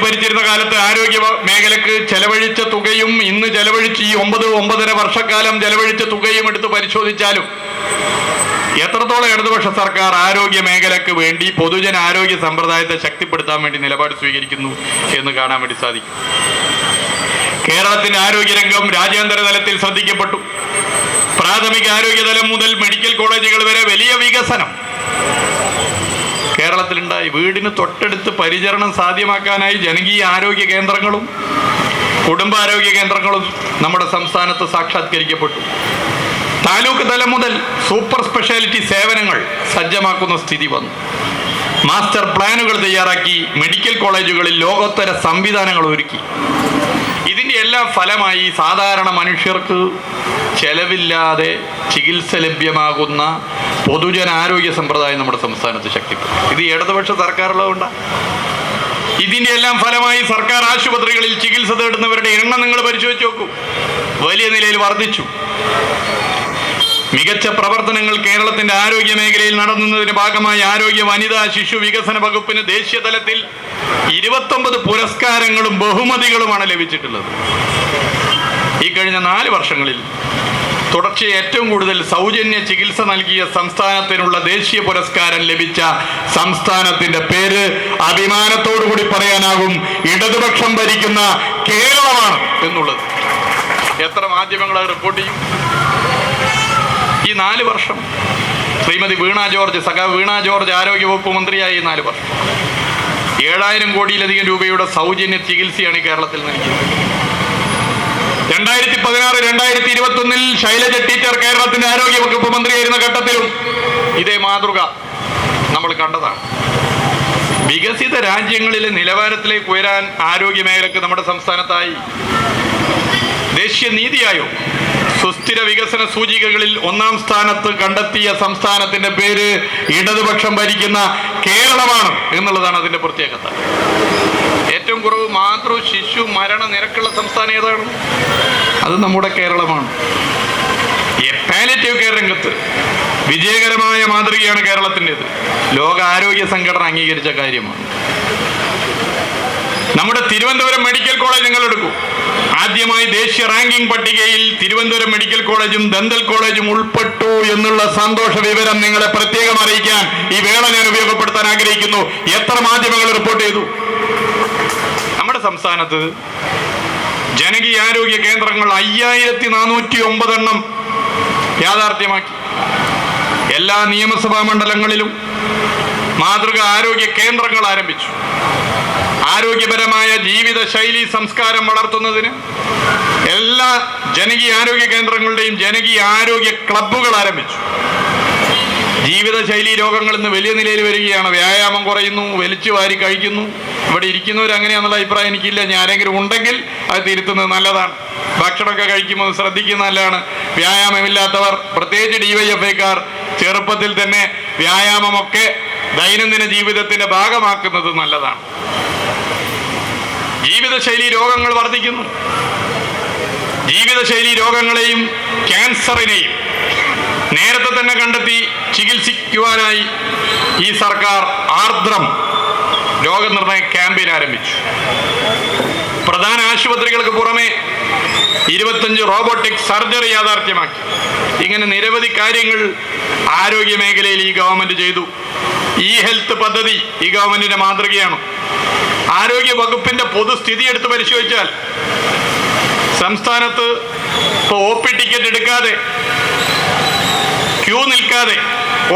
ഭരിച്ചിരുന്ന കാലത്ത് ആരോഗ്യ മേഖലക്ക് ചെലവഴിച്ച തുകയും ഇന്ന് ചെലവഴിച്ച് ഈ 9.5 വർഷക്കാലം ചെലവഴിച്ച തുകയും എടുത്ത് പരിശോധിച്ചാലും എത്രത്തോളം ഇടതുപക്ഷ സർക്കാർ ആരോഗ്യ മേഖലക്ക് വേണ്ടി പൊതുജന ആരോഗ്യ സമ്പ്രദായത്തെ ശക്തിപ്പെടുത്താൻ വേണ്ടി നിലപാട് സ്വീകരിക്കുന്നു എന്ന് കാണാൻ വേണ്ടി സാധിക്കും. കേരളത്തിന്റെ ആരോഗ്യരംഗം രാജ്യാന്തര തലത്തിൽ ശ്രദ്ധിക്കപ്പെട്ടു. പ്രാഥമിക ആരോഗ്യതലം മുതൽ മെഡിക്കൽ കോളേജുകൾ വരെ വലിയ വികസനം കേരളത്തിലുണ്ടായി. വീടിന് തൊട്ടടുത്ത് പരിചരണം സാധ്യമാക്കാനായി ജനകീയ ആരോഗ്യ കേന്ദ്രങ്ങളും കുടുംബാരോഗ്യ കേന്ദ്രങ്ങളും നമ്മുടെ സംസ്ഥാനത്ത് സാക്ഷാത്കരിക്കപ്പെട്ടു. താലൂക്ക് തലം മുതൽ സൂപ്പർ സ്പെഷ്യാലിറ്റി സേവനങ്ങൾ സജ്ജമാക്കുന്ന സ്ഥിതി വന്നു. മാസ്റ്റർ പ്ലാനുകൾ തയ്യാറാക്കി മെഡിക്കൽ കോളേജുകളിൽ ലോകോത്തര സംവിധാനങ്ങൾ ഒരുക്കി. ഇതിൻ്റെ എല്ലാം ഫലമായി സാധാരണ മനുഷ്യർക്ക് ചെലവില്ലാതെ ചികിത്സ ലഭ്യമാകുന്ന പൊതുജനാരോഗ്യ സമ്പ്രദായം നമ്മുടെ സംസ്ഥാനത്ത് ശക്തിപ്പെട്ടു. ഇത് ഇടതുപക്ഷ സർക്കാരുള്ളതുകൊണ്ടാണ്. ഇതിൻ്റെ എല്ലാം ഫലമായി സർക്കാർ ആശുപത്രികളിൽ ചികിത്സ തേടുന്നവരുടെ എണ്ണം നിങ്ങൾ പരിശോധിച്ച് നോക്കൂ, വലിയ നിലയിൽ വർദ്ധിച്ചു. മികച്ച പ്രവർത്തനങ്ങൾ കേരളത്തിന്റെ ആരോഗ്യ മേഖലയിൽ നടത്തുന്നതിന്റെ ഭാഗമായി ആരോഗ്യ വനിതാ ശിശു വികസന വകുപ്പിന് ദേശീയ തലത്തിൽ 29 പുരസ്കാരങ്ങളും ബഹുമതികളുമാണ് ലഭിച്ചിട്ടുള്ളത്. ഈ കഴിഞ്ഞ 4 വർഷങ്ങളിൽ തുടർച്ചയായി ഏറ്റവും കൂടുതൽ സൗജന്യ ചികിത്സ നൽകിയ സംസ്ഥാനത്തിനുള്ള ദേശീയ പുരസ്കാരം ലഭിച്ച സംസ്ഥാനത്തിന്റെ പേര് അഭിമാനത്തോടു കൂടി പറയാനാകും ഇടതുപക്ഷം ഭരിക്കുന്ന കേരളമാണ് എന്നുള്ളത്. എത്ര മാധ്യമങ്ങൾ റിപ്പോർട്ട് ചെയ്യും? ഈ 4 വർഷം ശ്രീമതി സഖാവ് വീണ ജോർജ് ആരോഗ്യവകുപ്പ് മന്ത്രിയായി 4 വർഷം 7000 കോടിയിലധികം രൂപയുടെ സൗജന്യ ചികിത്സയാണ് ഈ കേരളത്തിൽ നൽകിയത്. 2016-2021 ശൈലജ ടീച്ചർ കേരളത്തിന്റെ ആരോഗ്യവകുപ്പ് മന്ത്രിയായിരുന്ന ഘട്ടത്തിലും ഇതേ മാതൃക നമ്മൾ കണ്ടതാണ്. വികസിത രാജ്യങ്ങളിലെ നിലവാരത്തിലേക്ക് ഉയരാൻ ആരോഗ്യ മേഖലക്ക് നമ്മുടെ സംസ്ഥാനത്തായി ദേശീയ നീതി ആയോഗ് സുസ്ഥിര വികസന സൂചികകളിൽ 1-ാം സ്ഥാനത്ത് കണ്ടെത്തിയ സംസ്ഥാനത്തിന്റെ പേര് ഇടതുപക്ഷം ഭരിക്കുന്ന കേരളമാണ് എന്നുള്ളതാണ് അതിന്റെ പ്രത്യേകത. ഏറ്റവും കുറവ് മാതൃ ശിശു മരണ നിരക്കുള്ള സംസ്ഥാനം ഏതാണ്? അത് നമ്മുടെ കേരളമാണ്. പാലിയേറ്റീവ് കെയർ രംഗത്ത് വിജയകരമായ മാതൃകയാണ് കേരളത്തിൻ്റെത്. ലോക ആരോഗ്യ സംഘടന അംഗീകരിച്ച കാര്യമാണ്. നമ്മുടെ തിരുവനന്തപുരം മെഡിക്കൽ കോളേജ് നിങ്ങൾ എടുക്കൂ. ആദ്യമായി ദേശീയ റാങ്കിംഗ് പട്ടികയിൽ തിരുവനന്തപുരം മെഡിക്കൽ കോളേജും ദന്തൽ കോളേജും ഉൾപ്പെട്ടു എന്നുള്ള സന്തോഷ വിവരം നിങ്ങളെ പ്രത്യേകം അറിയിക്കാൻ ഈ വേള ഞാൻ ഉപയോഗപ്പെടുത്താൻ ആഗ്രഹിക്കുന്നു. എത്ര മാധ്യമങ്ങൾ റിപ്പോർട്ട് ചെയ്തു? നമ്മുടെ സംസ്ഥാനത്ത് ജനകീയ ആരോഗ്യ കേന്ദ്രങ്ങൾ 5409 എണ്ണം യാഥാർത്ഥ്യമാക്കി. എല്ലാ നിയമസഭാ മണ്ഡലങ്ങളിലും മാതൃക ആരോഗ്യ കേന്ദ്രങ്ങൾ ആരംഭിച്ചു. ആരോഗ്യപരമായ ജീവിത ശൈലി സംസ്കാരം വളർത്തുന്നതിന് എല്ലാ ജനകീയ ആരോഗ്യ കേന്ദ്രങ്ങളുടെയും ജനകീയ ആരോഗ്യ ക്ലബ്ബുകൾ ആരംഭിച്ചു. ജീവിതശൈലി രോഗങ്ങൾ ഇന്ന് വലിയ നിലയിൽ വരികയാണ്. വ്യായാമം കുറയുന്നു, വലിച്ചു വാരി കഴിക്കുന്നു. ഇവിടെ ഇരിക്കുന്നവർ അങ്ങനെയാണെന്നുള്ള അഭിപ്രായം എനിക്കില്ല. ഇനി ആരെങ്കിലും ഉണ്ടെങ്കിൽ അത് തിരുത്തുന്നത് നല്ലതാണ്. ഭക്ഷണമൊക്കെ കഴിക്കുമ്പോൾ ശ്രദ്ധിക്കുന്നത് നല്ലതാണ്. വ്യായാമമില്ലാത്തവർ, പ്രത്യേകിച്ച് DYFIക്കാർ ചെറുപ്പത്തിൽ തന്നെ വ്യായാമമൊക്കെ ദൈനംദിന ജീവിതത്തിന്റെ ഭാഗമാക്കുന്നത് നല്ലതാണ്. ജീവിതശൈലി രോഗങ്ങൾ വർദ്ധിക്കുന്നു. ജീവിതശൈലി രോഗങ്ങളെയും ക്യാൻസറിനെയും നേരത്തെ തന്നെ കണ്ടെത്തി ചികിത്സിക്കുവാനായി ഈ സർക്കാർ ആർദ്രം രോഗനിർണയ ക്യാമ്പയിൻ ആരംഭിച്ചു. പ്രധാന ആശുപത്രികൾക്ക് പുറമെ 25 റോബോട്ടിക് സർജറി യാഥാർത്ഥ്യമാക്കി. ഇങ്ങനെ നിരവധി കാര്യങ്ങൾ ആരോഗ്യ മേഖലയിൽ ഈ ഗവൺമെന്റ് ചെയ്തു. ഹെൽത്ത് പദ്ധതി ഈ ഗവൺമെന്റിന്റെ മാതൃകയാണ്. ആരോഗ്യ വകുപ്പിന്റെ പൊതുസ്ഥിതി എടുത്ത് പരിശോധിച്ചാൽ സംസ്ഥാനത്ത് ഇപ്പോൾ OP ടിക്കറ്റ് എടുക്കാതെ, ക്യൂ നിൽക്കാതെ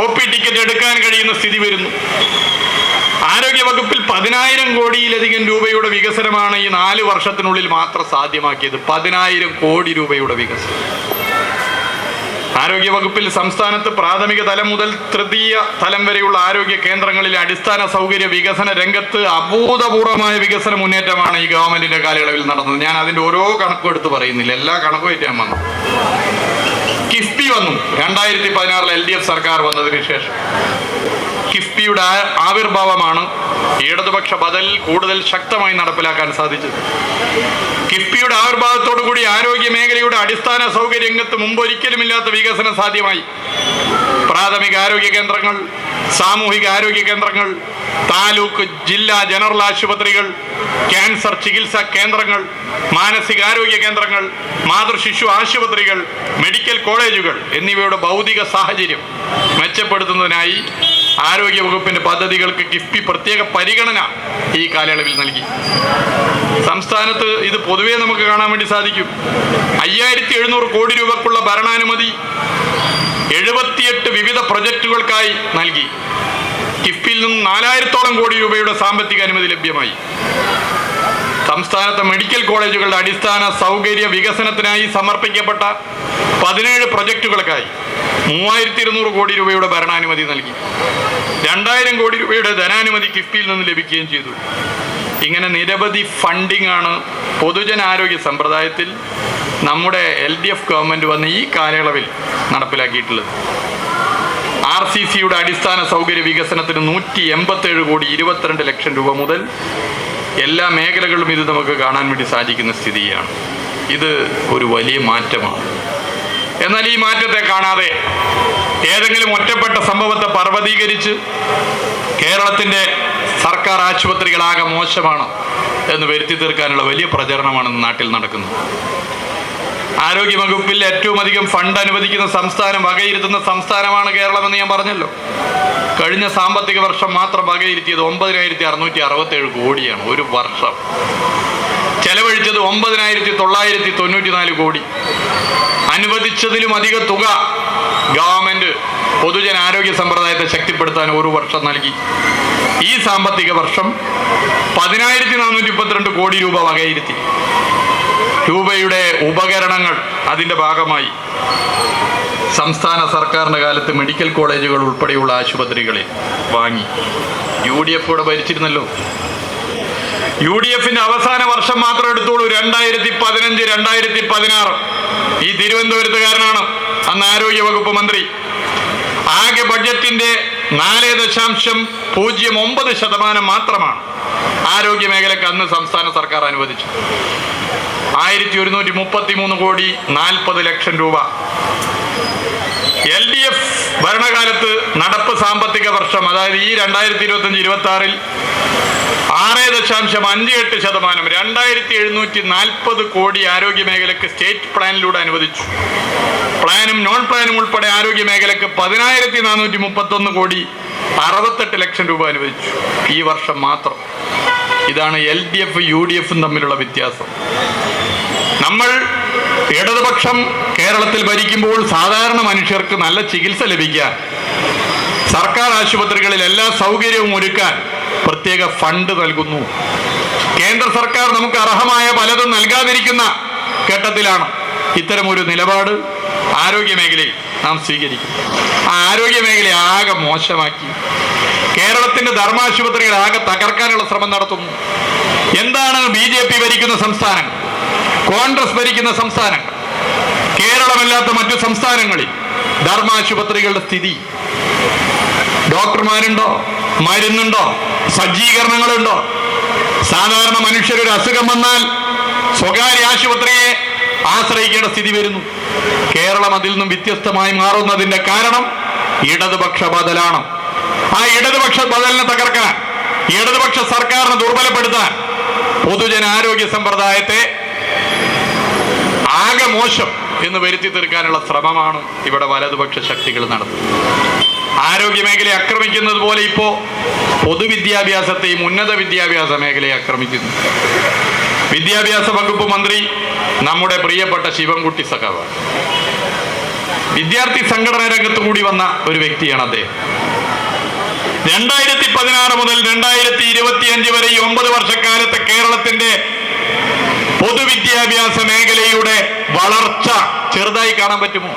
OP ടിക്കറ്റ് എടുക്കാൻ കഴിയുന്ന സ്ഥിതി വരുന്നു. ആരോഗ്യ വകുപ്പിൽ 10,000 കോടിയിലധികം രൂപയുടെ വികസനമാണ് ഈ 4 വർഷത്തിനുള്ളിൽ മാത്രം സാധ്യമാക്കിയത്. 10,000 കോടി രൂപയുടെ വികസനം. ആരോഗ്യ വകുപ്പിൽ സംസ്ഥാനത്ത് പ്രാഥമിക തലം മുതൽ തൃതീയ തലം വരെയുള്ള ആരോഗ്യ കേന്ദ്രങ്ങളിലെ അടിസ്ഥാന സൗകര്യ വികസന രംഗത്ത് അഭൂതപൂർവമായ വികസന മുന്നേറ്റമാണ് ഈ ഗവൺമെന്റിന്റെ കാലയളവിൽ നടന്നത്. ഞാൻ അതിന്റെ ഓരോ കണക്കും എടുത്ത് പറയുന്നില്ല, എല്ലാ കണക്കും ആയിട്ട് ഞാൻ വന്നു. കിഫ്ബി വന്നു 2016 LDF സർക്കാർ വന്നതിന് ശേഷം. കിഫ്ബിയുടെ ആവിർഭാവമാണ് ഇടതുപക്ഷ ബദൽ കൂടുതൽ ശക്തമായി നടപ്പിലാക്കാൻ സാധിച്ചത്. കിഫ്ബിയുടെ ആവിർഭാവത്തോടു കൂടി ആരോഗ്യ മേഖലയുടെ അടിസ്ഥാന സൗകര്യ രംഗത്ത് മുമ്പൊരിക്കലുമില്ലാത്ത വികസനം സാധ്യമായി. പ്രാഥമിക ആരോഗ്യ കേന്ദ്രങ്ങൾ, സാമൂഹിക ആരോഗ്യ കേന്ദ്രങ്ങൾ, താലൂക്ക് ജില്ലാ ജനറൽ ആശുപത്രികൾ, ക്യാൻസർ ചികിത്സാ കേന്ദ്രങ്ങൾ, മാനസികാരോഗ്യ കേന്ദ്രങ്ങൾ, മാതൃശിശു ആശുപത്രികൾ, മെഡിക്കൽ കോളേജുകൾ എന്നിവയുടെ ഭൗതിക സാഹചര്യം മെച്ചപ്പെടുത്തുന്നതിനായി ആരോഗ്യ വകുപ്പിന്റെ പദ്ധതികൾക്ക് കിഫ്ബി പ്രത്യേക പരിഗണന ഈ കാലയളവിൽ നൽകി. സംസ്ഥാനത്ത് ഇത് പൊതുവെ നമുക്ക് കാണാൻ വേണ്ടി സാധിക്കും. 5700 കോടി രൂപക്കുള്ള ഭരണാനുമതി 78 വിവിധ പ്രൊജക്ടുകൾക്കായി നൽകി. കിഫ്ബിയിൽ നിന്നും 4000-ഓളം കോടി രൂപയുടെ സാമ്പത്തിക അനുമതി ലഭ്യമായി. സംസ്ഥാനത്തെ മെഡിക്കൽ കോളേജുകളുടെ അടിസ്ഥാന സൗകര്യ വികസനത്തിനായി സമർപ്പിക്കപ്പെട്ട 17 പ്രൊജക്ടുകൾക്കായി 3200 കോടി രൂപയുടെ ഭരണാനുമതി നൽകി. 2000 കോടി രൂപയുടെ ധനാനുമതി കിഫ്ബിയിൽ നിന്ന് ലഭിക്കുകയും ചെയ്തു. ഇങ്ങനെ നിരവധി ഫണ്ടിംഗ് ആണ് പൊതുജനാരോഗ്യ സമ്പ്രദായത്തിൽ നമ്മുടെ LDF ഗവൺമെന്റ് വന്ന് ഈ കാലയളവിൽ നടപ്പിലാക്കിയിട്ടുള്ളത്. RCCയുടെ അടിസ്ഥാന സൗകര്യ വികസനത്തിന് 187 കോടി 22 ലക്ഷം രൂപ മുതൽ എല്ലാ മേഖലകളിലും ഇത് നമുക്ക് കാണാൻ വേണ്ടി സാധിക്കുന്ന സ്ഥിതിയാണ്. ഇത് ഒരു വലിയ മാറ്റമാണ്. എന്നാൽ ഈ മാറ്റത്തെ കാണാതെ ഏതെങ്കിലും ഒറ്റപ്പെട്ട സംഭവത്തെ പർവ്വതീകരിച്ച് കേരളത്തിൻ്റെ സർക്കാർ ആശുപത്രികളാകെ മോശമാണ് എന്ന് വരുത്തി തീർക്കാനുള്ള വലിയ പ്രചരണമാണ് നാട്ടിൽ നടക്കുന്നത്. ആരോഗ്യ വകുപ്പിൽ ഏറ്റവും അധികം ഫണ്ട് അനുവദിക്കുന്ന സംസ്ഥാനം, വകയിരുത്തുന്ന സംസ്ഥാനമാണ് കേരളമെന്ന് ഞാൻ പറഞ്ഞല്ലോ. കഴിഞ്ഞ സാമ്പത്തിക വർഷം മാത്രം വകയിരുത്തിയത് 9667 കോടിയാണ്. ഒരു വർഷം ചെലവഴിച്ചത് 9994 കോടി. അനുവദിച്ചതിലും അധിക തുക ഗവൺമെന്റ് പൊതുജനാരോഗ്യ സമ്പ്രദായത്തെ ശക്തിപ്പെടുത്താൻ ഒരു വർഷം നൽകി. ഈ സാമ്പത്തിക വർഷം 10,432 കോടി രൂപ വകയിരുത്തി. രൂപയുടെ ഉപകരണങ്ങൾ അതിൻ്റെ ഭാഗമായി സംസ്ഥാന സർക്കാരിൻ്റെ കാലത്ത് മെഡിക്കൽ കോളേജുകൾ ഉൾപ്പെടെയുള്ള ആശുപത്രികളിൽ വാങ്ങി. UDF കൂടെ ഭരിച്ചിരുന്നല്ലോ. UDFിന്റെ അവസാന വർഷം മാത്രം എടുത്തോളൂ, 2015, 2016. ഈ തിരുവനന്തപുരത്തുകാരനാണ് അന്ന് ആരോഗ്യ വകുപ്പ് മന്ത്രി. ആകെ ബഡ്ജറ്റിന്റെ 4.09% മാത്രമാണ് ആരോഗ്യ മേഖലയ്ക്ക് അന്ന് സംസ്ഥാന സർക്കാർ അനുവദിച്ചു. 1133 കോടി 40 ലക്ഷം രൂപ. LDF ഭരണകാലത്ത് നടപ്പ് സാമ്പത്തിക വർഷം, അതായത് ഈ 2025-26 6.58%, 2740 കോടി ആരോഗ്യ മേഖലയ്ക്ക് സ്റ്റേറ്റ് പ്ലാനിലൂടെ അനുവദിച്ചു. പ്ലാനും നോൺ പ്ലാനും ഉൾപ്പെടെ ആരോഗ്യ മേഖലയ്ക്ക് 10,431 കോടി 68 ലക്ഷം രൂപ അനുവദിച്ചു ഈ വർഷം മാത്രം. ഇതാണ് LDF UDFും തമ്മിലുള്ള വ്യത്യാസം. നമ്മൾ ഇടതുപക്ഷം കേരളത്തിൽ ഭരിക്കുമ്പോൾ സാധാരണ മനുഷ്യർക്ക് നല്ല ചികിത്സ ലഭിക്കാൻ സർക്കാർ ആശുപത്രികളിൽ എല്ലാ സൗകര്യവും ഒരുക്കാൻ പ്രത്യേക ഫണ്ട് നൽകുന്നു. കേന്ദ്ര സർക്കാർ നമുക്ക് അർഹമായ പലതും നൽകാതിരിക്കുന്ന ഘട്ടത്തിലാണ് ഇത്തരമൊരു നിലപാട് ആരോഗ്യ മേഖലയിൽ നാം സ്വീകരിക്കുന്നത്. ആരോഗ്യ മേഖല ആകെ മോശമാക്കി. കേരളത്തിന്റെ ധർമാശുപത്രികൾ ആകെ തകർക്കാനുള്ള ശ്രമം നടത്തുന്നു. എന്താണ് BJP ഭരിക്കുന്ന സംസ്ഥാനങ്ങൾ, കോൺഗ്രസ് ഭരിക്കുന്ന സംസ്ഥാനങ്ങൾ, കേരളമല്ലാത്ത മറ്റു സംസ്ഥാനങ്ങളിൽ ധർമാശുപത്രികളുടെ സ്ഥിതി? ഡോക്ടർമാരുണ്ടോ? മരുന്നുണ്ടോ? സജ്ജീകരണങ്ങളുണ്ടോ? സാധാരണ മനുഷ്യരൊരു അസുഖം വന്നാൽ സ്വകാര്യ ആശുപത്രിയെ ആശ്രയിക്കേണ്ട സ്ഥിതി വരുന്നു. കേരളം അതിൽ നിന്നും വ്യത്യസ്തമായി മാറുന്നതിന്റെ കാരണം ഇടതുപക്ഷ ബദലാണ്. ആ ഇടതുപക്ഷ ബദലിനെ തകർക്കാൻ, ഇടതുപക്ഷ സർക്കാരിനെ ദുർബലപ്പെടുത്താൻ, പൊതുജനാരോഗ്യ സമ്പ്രദായത്തെ ആകെ മോശം എന്ന് വരുത്തി തീർക്കാനുള്ള ശ്രമമാണ് ഇവിടെ വലതുപക്ഷ ശക്തികൾ നടത്തുന്നത്. ആരോഗ്യ മേഖലയെ ആക്രമിക്കുന്നത് പോലെ ഇപ്പോ പൊതുവിദ്യാഭ്യാസത്തെയും ഉന്നത വിദ്യാഭ്യാസ മേഖലയെ ആക്രമിക്കുന്നു. വിദ്യാഭ്യാസ വകുപ്പ് മന്ത്രി നമ്മുടെ പ്രിയപ്പെട്ട ശിവൻകുട്ടി സഖാവാണ്. വിദ്യാർത്ഥി സംഘടനാ രംഗത്ത് കൂടി വന്ന ഒരു വ്യക്തിയാണ് അദ്ദേഹം. 2016 മുതൽ 2025 വരെ ഈ 9 വർഷക്കാലത്തെ കേരളത്തിന്റെ പൊതുവിദ്യാഭ്യാസ മേഖലയുടെ വളർച്ച ചെറുതായി കാണാൻ പറ്റുമോ?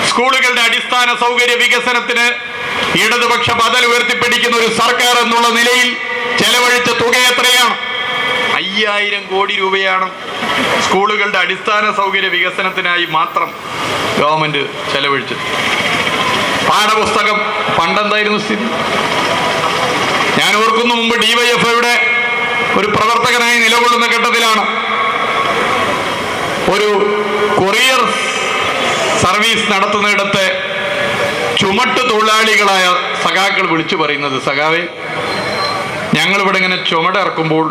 സ്കൂളുകളുടെ അടിസ്ഥാന സൗകര്യ വികസനത്തിന് ഇടതുപക്ഷ ബദൽ ഉയർത്തിപ്പിടിക്കുന്ന ഒരു സർക്കാർ എന്നുള്ള നിലയിൽ ചെലവഴിച്ച തുക എത്രയാണ്? 5000 കോടി രൂപയാണ് സ്കൂളുകളുടെ അടിസ്ഥാന സൗകര്യ വികസനത്തിനായി മാത്രം ഗവൺമെന്റ് ചെലവഴിച്ചത്. പാഠപുസ്തകം പണ്ടെന്തായിരുന്നു സ്ഥിതി? ഞാൻ ഓർക്കുന്നു, മുമ്പ് DYFIയുടെ ഒരു പ്രവർത്തകനായി നിലകൊള്ളുന്ന ഘട്ടത്തിലാണ് ഒരു കൊറിയർ സർവീസ് നടത്തുന്നിടത്ത് ചുമട്ട് തൊഴിലാളികളായ സഖാക്കൾ വിളിച്ചു പറയുന്നത്, സഖാവേ, ഞങ്ങളിവിടെ ഇങ്ങനെ ചുമടിറക്കുമ്പോൾ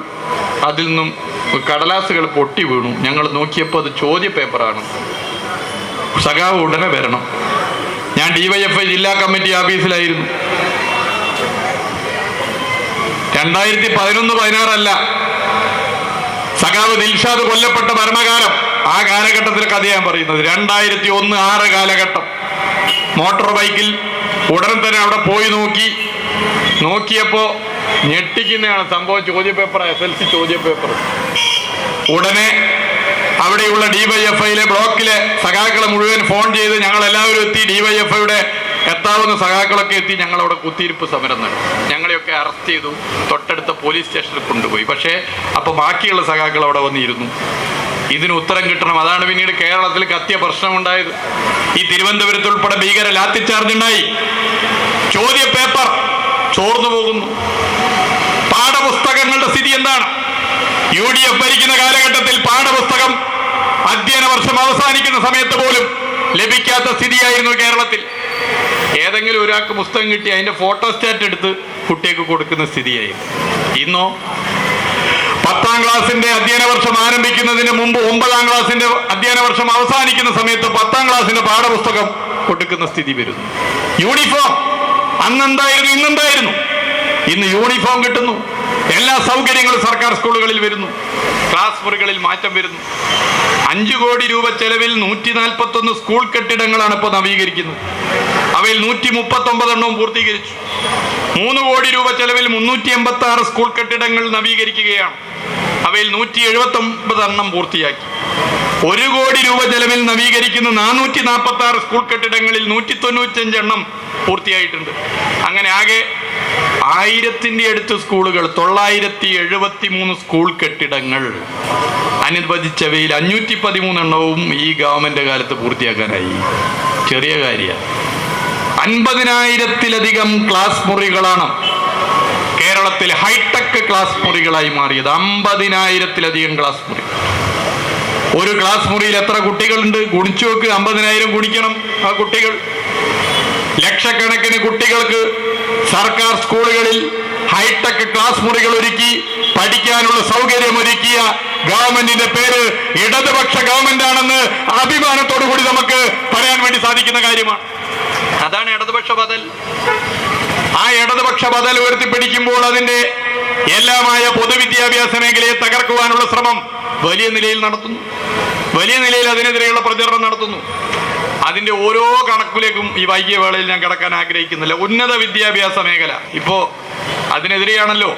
അതിൽ നിന്നും കടലാസുകൾ പൊട്ടി വീണു, ഞങ്ങൾ നോക്കിയപ്പോൾ അത് ചോദ്യ പേപ്പറാണ്, സഖാവ് ഉടനെ വരണം. ഞാൻ DYFI ജില്ലാ കമ്മിറ്റി ഓഫീസിലായിരുന്നു. 2011-16 അല്ല, സഖാവ് ദിൽഷാദ് കൊല്ലപ്പെട്ട ഭരണകാലം, ആ കാലഘട്ടത്തിലെ കഥ ഞാൻ പറയുന്നത്. 2001-6 കാലഘട്ടം. മോട്ടോർ ബൈക്കിൽ ഉടനെ തന്നെ അവിടെ പോയി നോക്കിയപ്പോ ഞെട്ടിക്കുന്നതാണ് സംഭവം. ചോദ്യപേപ്പർ, SLC ചോദ്യപേപ്പർ. ഉടനെ അവിടെയുള്ള DYFIയിലെ ബ്ലോക്കിലെ സഖാക്കളെ മുഴുവൻ ഫോൺ ചെയ്ത് ഞങ്ങൾ എല്ലാവരും എത്തി. DYFIയുടെ എത്താവുന്ന സഖാക്കളൊക്കെ എത്തി. ഞങ്ങളവിടെ കുത്തിയിരിപ്പ് സമരം നടത്തി. ഞങ്ങളെയൊക്കെ അറസ്റ്റ് ചെയ്തു, തൊട്ടടുത്ത പോലീസ് സ്റ്റേഷനിൽ കൊണ്ടുപോയി. പക്ഷേ അപ്പോൾ ബാക്കിയുള്ള സഖാക്കൾ അവിടെ വന്നിരുന്നു. ഇതിന് ഉത്തരം കിട്ടണം. അതാണ് പിന്നീട് കേരളത്തിൽ കത്തിയ പ്രശ്നമുണ്ടായത്. ഈ തിരുവനന്തപുരത്ത് ഉൾപ്പെടെ ഭീകര ലാത്തിച്ചാർജ് ഉണ്ടായി. ചോദ്യ പേപ്പർ ചോർന്നു പോകുന്നു. പാഠപുസ്തകങ്ങളുടെ സ്ഥിതി എന്താണ്? UDF ഭരിക്കുന്ന കാലഘട്ടത്തിൽ പാഠപുസ്തകം അധ്യയന വർഷം അവസാനിക്കുന്ന സമയത്ത് പോലും ലഭിക്കാത്ത സ്ഥിതിയായിരുന്നു കേരളത്തിൽ. ഏതെങ്കിലും ഒരാൾക്ക് പുസ്തകം കിട്ടി അതിന്റെ ഫോട്ടോസ്റ്റാറ്റ് എടുത്ത് കുട്ടികൾക്ക് കൊടുക്കുന്ന സ്ഥിതിയായിരുന്നു. ഇന്നോ 10ാം ക്ലാസിന്റെ അധ്യയന വർഷം ആരംഭിക്കുന്നതിന് മുമ്പ് 9ാം ക്ലാസിന്റെ അധ്യയന വർഷം അവസാനിക്കുന്ന സമയത്ത് 10ാം ക്ലാസിന്റെ പാഠപുസ്തകം കൊടുക്കുന്ന സ്ഥിതി വരുന്നു. യൂണിഫോം അന്നെന്തായിരുന്നു, ഇന്നെന്തായിരുന്നു? ഇന്ന് യൂണിഫോം കിട്ടുന്നു. എല്ലാ സൗകര്യങ്ങളും സർക്കാർ സ്കൂളുകളിൽ വരുന്നു. ക്ലാസ് മുറികളിൽ മാറ്റം വരുന്നു. 5 കോടി രൂപ ചെലവിൽ 141 സ്കൂൾ കെട്ടിടങ്ങളാണ് ഇപ്പോൾ നവീകരിക്കുന്നത്. അവയിൽ 139 എണ്ണവും പൂർത്തീകരിച്ചു. 3 കോടി രൂപ ചെലവിൽ 386 സ്കൂൾ കെട്ടിടങ്ങൾ നവീകരിക്കുകയാണ്. അവയിൽ 179 എണ്ണം പൂർത്തിയാക്കി. 1 കോടി രൂപ ചെലവിൽ നവീകരിക്കുന്ന 446 സ്കൂൾ കെട്ടിടങ്ങളിൽ 195 എണ്ണം പൂർത്തിയായിട്ടുണ്ട്. അങ്ങനെ ആകെ 1000ന്റെ അടുത്ത് സ്കൂളുകൾ, 973 സ്കൂൾ കെട്ടിടങ്ങൾ അനുവദിച്ചവയിൽ 513 എണ്ണവും ഈ ഗവൺമെന്റ് കാലത്ത് പൂർത്തിയാക്കാനായി. ചെറിയ കാര്യമാണ്. 50,000-ലധികം ക്ലാസ് മുറികളാണ് കേരളത്തിൽ ഹൈടെക് ക്ലാസ് മുറികളായി മാറിയത്. 50,000-ലധികം ക്ലാസ് മുറി. ഒരു ക്ലാസ് മുറിയിൽ എത്ര കുട്ടികളുണ്ട്? ഗുണിച്ചു നോക്ക്. 50,000 ഗുണിക്കണം ആ കുട്ടികൾ. ലക്ഷക്കണക്കിന് കുട്ടികൾക്ക് സർക്കാർ സ്കൂളുകളിൽ ഹൈടെക് ക്ലാസ് മുറികൾ ഒരുക്കി പഠിക്കാനുള്ള സൗകര്യം ഒരുക്കിയ ഗവൺമെന്റിന്റെ പേര് ഇടതുപക്ഷ ഗവൺമെന്റ് ആണെന്ന് അഭിമാനത്തോടു കൂടി നമുക്ക് പറയാൻ വേണ്ടി സാധിക്കുന്ന കാര്യമാണ്. അതാണ് ഇടതുപക്ഷ ബദൽ. ആ ഇടതുപക്ഷ ബദൽ ഉയർത്തിപ്പിടിക്കുമ്പോൾ അതിന്റെ എല്ലാമായ പൊതുവിദ്യാഭ്യാസ മേഖലയെ തകർക്കുവാനുള്ള ശ്രമം വലിയ നിലയിൽ നടത്തുന്നു. വലിയ നിലയിൽ അതിനെതിരെയുള്ള പ്രചരണം നടത്തുന്നു. അതിന്റെ ഓരോ കണക്കിലേക്കും ഈ വൈകിയ വേളയിൽ ഞാൻ കിടക്കാൻ ആഗ്രഹിക്കുന്നില്ല. ഉന്നത വിദ്യാഭ്യാസ മേഖല ഇപ്പോ അതിനെതിരെയാണല്ലോ.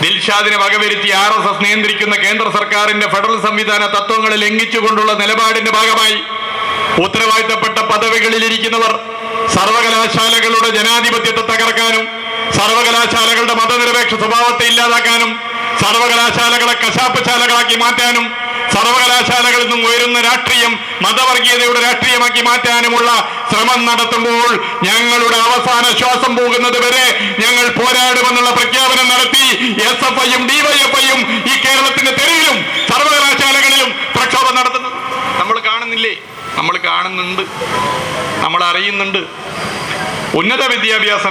ദിൽഷാദിനെ വകവരുത്തി RSS നിയന്ത്രിക്കുന്ന കേന്ദ്ര സർക്കാരിന്റെ ഫെഡറൽ സംവിധാന തത്വങ്ങളെ ലംഘിച്ചുകൊണ്ടുള്ള നിലപാടിന്റെ ഭാഗമായി ഉത്തരവാദിത്തപ്പെട്ട പദവികളിൽ ഇരിക്കുന്നവർ സർവകലാശാലകളുടെ ജനാധിപത്യത്തെ തകർക്കാനും സർവകലാശാലകളുടെ മതനിരപേക്ഷ സ്വഭാവത്തെ ഇല്ലാതാക്കാനും സർവകലാശാലകളെ കശാപ്പശാലകളാക്കി മാറ്റാനും സർവകലാശാലകളിൽ നിന്നും ഉയരുന്ന രാഷ്ട്രീയം മതവർഗീയതയുടെ രാഷ്ട്രീയമാക്കി മാറ്റാനുമുള്ള ശ്രമം നടത്തുമ്പോൾ ഞങ്ങളുടെ അവസാന ശ്വാസം പോകുന്നത് വരെ ഞങ്ങൾ പോരാടുമെന്നുള്ള പ്രഖ്യാപനം നടത്തി SFIയും DYFIയും ഈ കേരളത്തിന്റെ തെരുവിലും സർവകലാശാലകളിലും പ്രക്ഷോഭം നടത്തുന്നത് നമ്മൾ കാണുന്നില്ലേ? നമ്മൾ കാണുന്നുണ്ട്, നമ്മൾ അറിയുന്നുണ്ട്. ഉന്നത വിദ്യാഭ്യാസ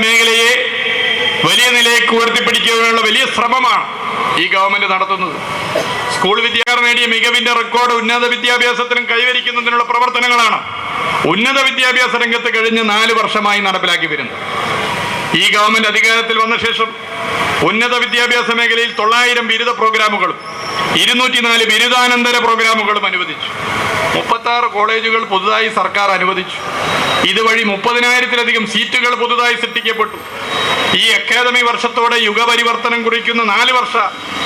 മേഖലയെ വലിയ നിലയ്ക്ക് ഉയർത്തിപ്പിടിക്കാനുള്ള വലിയ ശ്രമമാണ് ഈ ഗവൺമെന്റ് നടത്തുന്നത്. സ്കൂൾ വിദ്യാർത്ഥി നേടിയ മികവിന്റെ റെക്കോർഡ് ഉന്നത വിദ്യാഭ്യാസത്തിനും കൈവരിക്കുന്നതിനുള്ള പ്രവർത്തനങ്ങളാണ് ഉന്നത വിദ്യാഭ്യാസ രംഗത്ത് കഴിഞ്ഞ 4 വർഷമായി നടപ്പിലാക്കി വരുന്നത്. ഈ ഗവൺമെന്റ് അധികാരത്തിൽ വന്ന ശേഷം ഉന്നത വിദ്യാഭ്യാസ മേഖലയിൽ 900 ബിരുദ പ്രോഗ്രാമുകളും 204 ബിരുദാനന്തര പ്രോഗ്രാമുകളും അനുവദിച്ചു. 36 കോളേജുകൾ പുതുതായി സർക്കാർ അനുവദിച്ചു. ഇതുവഴി 30,000-ലധികം സീറ്റുകൾ പുതുതായി സൃഷ്ടിക്കപ്പെട്ടു. ഈ അക്കാദമി വർഷത്തോടെ യുഗപരിവർത്തനം കുറിക്കുന്ന 4 വർഷ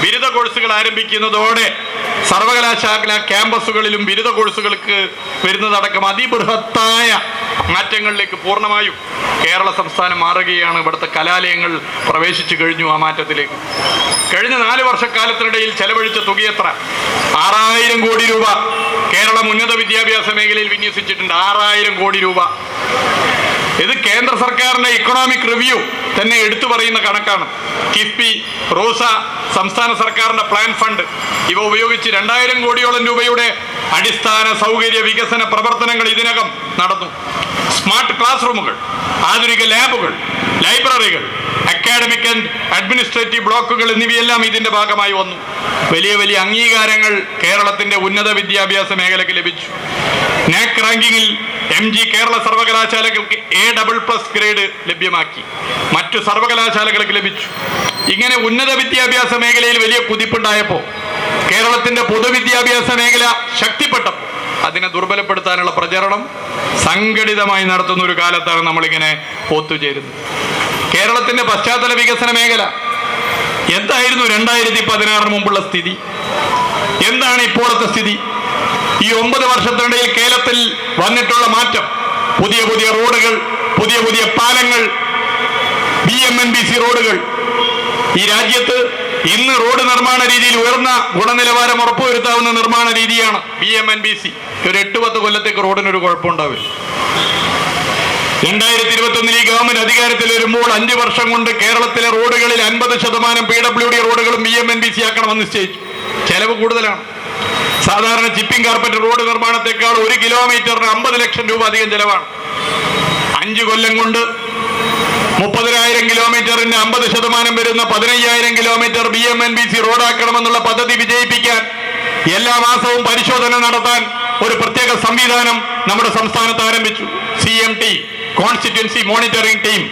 ബിരുദ കോഴ്സുകൾ ആരംഭിക്കുന്നതോടെ സർവകലാശാല ക്യാമ്പസുകളിലും ബിരുദ കോഴ്സുകൾക്ക് വരുന്നതടക്കം അതിബൃഹത്തായ മാറ്റങ്ങളിലേക്ക് പൂർണ്ണമായും കേരള സംസ്ഥാനം മാറുകയാണ്. ഇവിടുത്തെ കലാലയങ്ങൾ പ്രവേശിച്ചു കഴിഞ്ഞു ആ മാറ്റത്തിലേക്ക്. കഴിഞ്ഞ 4 വർഷക്കാലത്തിനിടയിൽ ചെലവഴിച്ച തുകയെത്ര? 6000 കോടി രൂപ കേരളം ഉന്നത വിദ്യാഭ്യാസ മേഖലയിൽ വിന്യസിച്ചിട്ടുണ്ട്. 6000 കോടി രൂപ. ഇത് കേന്ദ്ര സർക്കാരിന്റെ ഇക്കണോമിക് റിവ്യൂ തന്നെ എടുത്തു പറയുന്ന കണക്കാണ്. കിഫ്ബി, റോസ, സംസ്ഥാന സർക്കാരിന്റെ പ്ലാൻ ഫണ്ട് ഇവ ഉപയോഗിച്ച് 2000 കോടിയോളം രൂപയുടെ അടിസ്ഥാന സൗകര്യ വികസന പ്രവർത്തനങ്ങൾ ഇതിനകം നടന്നു. സ്മാർട്ട് ക്ലാസ് റൂമുകൾ, ആധുനിക ലാബുകൾ, ലൈബ്രറികൾ, അക്കാഡമിക് ആൻഡ് അഡ്മിനിസ്ട്രേറ്റീവ് ബ്ലോക്കുകൾ എന്നിവയെല്ലാം ഇതിന്റെ ഭാഗമായി വന്നു. വലിയ വലിയ അംഗീകാരങ്ങൾ കേരളത്തിന്റെ ഉന്നത വിദ്യാഭ്യാസ മേഖലയ്ക്ക് ലഭിച്ചു. നാക് റാങ്കിങ്ങിൽ MG കേരള സർവകലാശാലകൾക്ക് A++ ഗ്രേഡ് ലഭ്യമാക്കി. മറ്റു സർവകലാശാലകൾക്ക് ലഭിച്ചു. ഇങ്ങനെ ഉന്നത വിദ്യാഭ്യാസ മേഖലയിൽ വലിയ കുതിപ്പുണ്ടായപ്പോൾ കേരളത്തിന്റെ പൊതുവിദ്യാഭ്യാസ മേഖല ശക്തിപ്പെട്ടപ്പോൾ അതിനെ ദുർബലപ്പെടുത്താനുള്ള പ്രചരണം സംഘടിതമായി നടത്തുന്ന ഒരു കാലത്താണ് നമ്മളിങ്ങനെ ഒത്തുചേരുന്നത്. കേരളത്തിന്റെ പശ്ചാത്തല വികസന മേഖല എന്തായിരുന്നു 2016 മുമ്പുള്ള സ്ഥിതി? എന്താണ് ഇപ്പോഴത്തെ സ്ഥിതി? ഈ 9 വർഷത്തിനിടയിൽ കേരളത്തിൽ വന്നിട്ടുള്ള മാറ്റം, പുതിയ പുതിയ റോഡുകൾ, പുതിയ പുതിയ പാലങ്ങൾ, BMNBC റോഡുകൾ. ഈ രാജ്യത്ത് ഇന്ന് റോഡ് നിർമ്മാണ രീതിയിൽ ഉയർന്ന ഗുണനിലവാരം ഉറപ്പുവരുത്താവുന്ന നിർമ്മാണ രീതിയാണ് BMNBC. ഒരു 8-10 കൊല്ലത്തേക്ക് റോഡിനൊരു കുഴപ്പമുണ്ടാവില്ല. 2021 ഈ ഗവൺമെന്റ് അധികാരത്തിൽ വരുമ്പോൾ 5 വർഷം കൊണ്ട് കേരളത്തിലെ റോഡുകളിൽ 50% PWD റോഡുകളും BMNBC ആക്കണമെന്ന് നിശ്ചയിച്ചു. ചെലവ് കൂടുതലാണ്. സാധാരണ ചിപ്പിംഗ് കാർപ്പറ്റ് റോഡ് നിർമ്മാണത്തെക്കാൾ 1 കിലോമീറ്ററിന് 50 ലക്ഷം രൂപ അധികം ചെലവാണ്. 5 കൊല്ലം കൊണ്ട് 30,000 കിലോമീറ്ററിന് 50% വരുന്ന 15,000 കിലോമീറ്റർ BMNBC റോഡാക്കണമെന്നുള്ള പദ്ധതി വിജയിപ്പിക്കാൻ എല്ലാ മാസവും പരിശോധന നടത്താൻ ഒരു പ്രത്യേക സംവിധാനം നമ്മുടെ സംസ്ഥാനത്ത് ആരംഭിച്ചു. CMT, constituency monitoring team.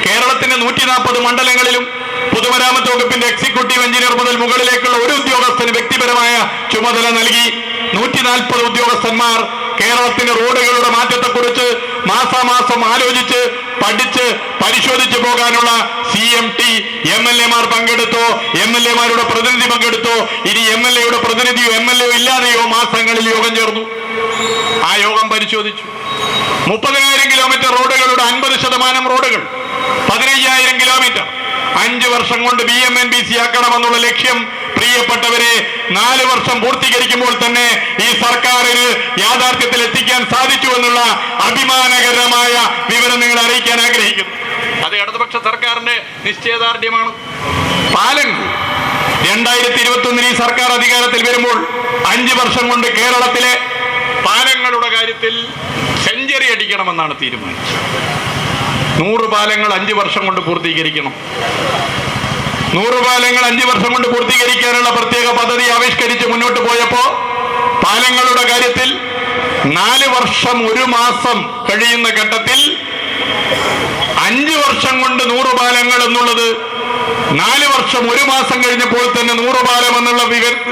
കേരളത്തിന്റെ 140 മണ്ഡലങ്ങളിലും പൊതുമരാമത്ത് വകുപ്പിന്റെ എക്സിക്യൂട്ടീവ് എഞ്ചിനീയർ മുതൽ മുകളിലേക്കുള്ള ഒരു ഉദ്യോഗസ്ഥന് വ്യക്തിപരമായ ചുമതല നൽകി 140 ഉദ്യോഗസ്ഥന്മാർ കേരളത്തിന്റെ റോഡുകളുടെ മാറ്റത്തെക്കുറിച്ച് മാസാമാസം ആലോചിച്ച് പഠിച്ച് പരിശോധിച്ചു പോകാനുള്ള CMT MLA-മാർ പങ്കെടുത്തോ, MLA-മാരുടെ പ്രതിനിധി പങ്കെടുത്തോ, ഇനി MLA-യുടെ പ്രതിനിധിയോ MLA ഇല്ലാതെയോ മാസങ്ങളിൽ യോഗം ചേർന്നു. ആ യോഗം പരിശോധിച്ചു. 30,000 കിലോമീറ്റർ റോഡുകളുടെ 50% റോഡുകൾ 15,000 കിലോമീറ്റർ 5 വർഷം കൊണ്ട് BMNBC ആക്കണമെന്നുള്ള ലക്ഷ്യം പ്രിയപ്പെട്ടവരെ 4 വർഷം പൂർത്തീകരിക്കുമ്പോൾ തന്നെ ഈ സർക്കാരിന് യാഥാർത്ഥ്യത്തിൽ എത്തിക്കാൻ സാധിച്ചു എന്നുള്ള അഭിമാനകരമായ വിവരം നിങ്ങളെ അറിയിക്കാൻ ആഗ്രഹിക്കുന്നു. അത് ഇടതുപക്ഷ സർക്കാരിന്റെ നിശ്ചയദാർഢ്യമാണ്. പാലങ്ങൾ 2021 ഈ സർക്കാർ അധികാരത്തിൽ വരുമ്പോൾ 5 വർഷം കൊണ്ട് കേരളത്തിലെ പാലങ്ങളുടെ കാര്യത്തിൽ സെഞ്ചുറി അടിക്കണമെന്നാണ് തീരുമാനിച്ചത്. 100 പാലങ്ങൾ 5 വർഷം കൊണ്ട് പൂർത്തീകരിക്കണം. 100 പാലങ്ങൾ 5 വർഷം കൊണ്ട് പൂർത്തീകരിക്കാനുള്ള പ്രത്യേക പദ്ധതി ആവിഷ്കരിച്ച് മുന്നോട്ട് പോയപ്പോൾ പാലങ്ങളുടെ കാര്യത്തിൽ 4 വർഷം 1 മാസം കഴിയുന്ന ഘട്ടത്തിൽ 5 വർഷം കൊണ്ട് 100 പാലങ്ങൾ എന്നുള്ളത് 4 വർഷം 1 മാസം കഴിഞ്ഞപ്പോൾ തന്നെ 100 പാലം എന്നുള്ള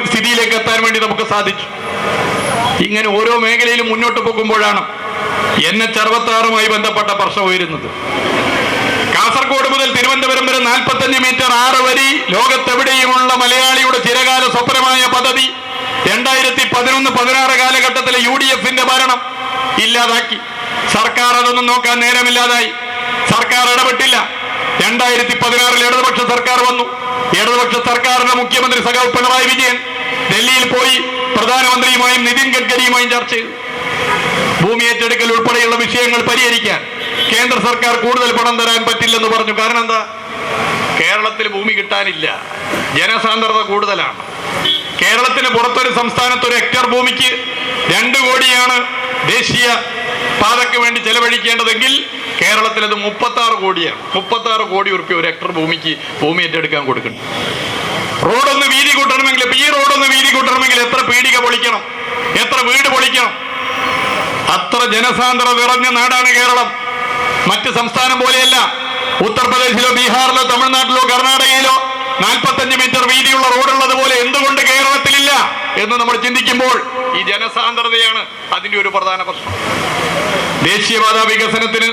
സ്ഥിതിയിലേക്ക് എത്താൻ വേണ്ടി നമുക്ക് സാധിച്ചു. ഇങ്ങനെ ഓരോ മേഖലയിലും മുന്നോട്ട് പോകുമ്പോഴാണ് NH-66 ബന്ധപ്പെട്ട പ്രശ്നം ഉയരുന്നത്. കാസർഗോഡ് മുതൽ തിരുവനന്തപുരം വരെ 45 മീറ്റർ 6 വരി ലോകത്തെവിടെയുമുള്ള മലയാളിയുടെ ചിരകാല സ്വപ്നമായ പദ്ധതി 2011-16 കാലഘട്ടത്തിലെ UDF-ന്റെ ഭരണം ഇല്ലാതാക്കി. സർക്കാർ അതൊന്നും നോക്കാൻ നേരമില്ലാതായി. സർക്കാർ ഇടപെട്ടില്ല. 2016 ഇടതുപക്ഷ സർക്കാർ വന്നു. ഇടതുപക്ഷ സർക്കാരിന്റെ മുഖ്യമന്ത്രി സഖാവ് പിണറായി വിജയൻ ഡൽഹിയിൽ പോയി പ്രധാനമന്ത്രിയുമായും നിതിൻ ഗഡ്കരിയുമായും ചർച്ച ചെയ്തു. ഭൂമി ഏറ്റെടുക്കൽ ഉൾപ്പെടെയുള്ള വിഷയങ്ങൾ പരിഹരിക്കാൻ കേന്ദ്ര സർക്കാർ കൂടുതൽ പണം തരാൻ പറ്റില്ലെന്ന് പറഞ്ഞു. കാരണം എന്താ? കേരളത്തിൽ ഭൂമി കിട്ടാനില്ല, ജനസാന്ദ്രത കൂടുതലാണ്. കേരളത്തിന് പുറത്തൊരു സംസ്ഥാനത്ത് ഒരു ഹെക്ടർ ഭൂമിക്ക് 2 കോടിയാണ് ദേശീയ പാതയ്ക്ക് വേണ്ടി ചെലവഴിക്കേണ്ടതെങ്കിൽ കേരളത്തിൽ അത് 36 കോടിയാണ്. 36 കോടി ഉറുപ്പിക ഒരു ഹെക്ടർ ഭൂമിക്ക് ഭൂമി ഏറ്റെടുക്കാൻ കൊടുക്കണം. റോഡൊന്ന് വീതി കൂട്ടണമെങ്കിൽ, ഈ റോഡൊന്ന് വീതി കൂട്ടണമെങ്കിൽ എത്ര പീടിക പൊളിക്കണം, എത്ര വീട് പൊളിക്കണം? അത്ര ജനസാന്ദ്രത നിറഞ്ഞ നാടാണ് കേരളം. മറ്റ് സംസ്ഥാനം പോലെയല്ല. ഉത്തർപ്രദേശിലോ ബീഹാറിലോ തമിഴ്നാട്ടിലോ കർണാടകയിലോ 45 മീറ്റർ വീതിയുള്ള റോഡുള്ളത് പോലെ എന്തുകൊണ്ട് കേരളത്തിലില്ല എന്ന് നമ്മൾ ചിന്തിക്കുമ്പോൾ ഈ ജനസാന്ദ്രതയാണ് അതിന്റെ ഒരു പ്രധാന പ്രശ്നം. ദേശീയപാത വികസനത്തിന്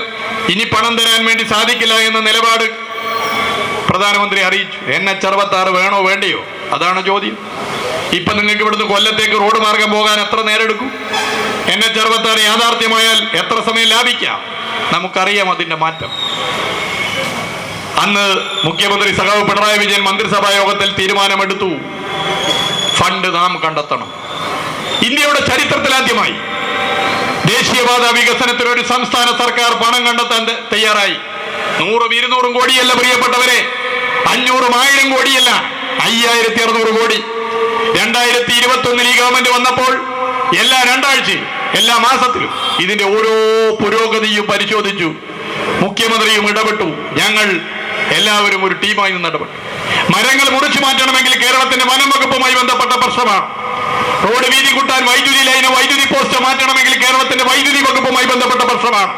ഇനി പണം തരാൻ വേണ്ടി സാധിക്കില്ല എന്ന നിലപാട് പ്രധാനമന്ത്രി അറിയിച്ചു. NH-66 വേണോ വേണ്ടയോ? അതാണ് ചോദ്യം. ഇപ്പൊ നിങ്ങൾക്ക് ഇവിടുന്ന് കൊല്ലത്തേക്ക് റോഡ് മാർഗം പോകാൻ എത്ര നേരം എടുക്കും? NH-66 യാഥാർത്ഥ്യമായാൽ എത്ര സമയം ലാഭിക്കാം? നമുക്കറിയാം അതിന്റെ മാറ്റം. അന്ന് മുഖ്യമന്ത്രി സഖാവ് പിണറായി വിജയൻ മന്ത്രിസഭാ യോഗത്തിൽ തീരുമാനമെടുത്തു, ഫണ്ട് നാം കണ്ടെത്തണം. ഇന്ത്യയുടെ ചരിത്രത്തിലാദ്യമായി ദേശീയപാത വികസനത്തിന് ഒരു സംസ്ഥാന സർക്കാർ പണം കണ്ടെത്താൻ തയ്യാറായി. 100-200 കോടിയല്ല പ്രിയപ്പെട്ടവരെ, 500-1000 കോടിയല്ല, 5600 കോടി. 2021 ഈ ഗവൺമെന്റ് വന്നപ്പോൾ എല്ലാ 2 ആഴ്ചയും എല്ലാ മാസത്തിലും ഇതിന്റെ ഓരോ പുരോഗതിയും പരിശോധിച്ചു. മുഖ്യമന്ത്രിയും ഇടപെട്ടു. ഞങ്ങൾ എല്ലാവരും ഒരു ടീമായി നിന്ന് ഇടപെട്ടു. മരങ്ങൾ മുറിച്ചു മാറ്റണമെങ്കിൽ കേരളത്തിന്റെ വനം വകുപ്പുമായി ബന്ധപ്പെട്ട പ്രശ്നമാണ്. റോഡ് വീതി കൂട്ടാൻ വൈദ്യുതി ലൈന്, വൈദ്യുതി പോസ്റ്റ് മാറ്റണമെങ്കിൽ കേരളത്തിന്റെ വൈദ്യുതി വകുപ്പുമായി ബന്ധപ്പെട്ട പ്രശ്നമാണ്.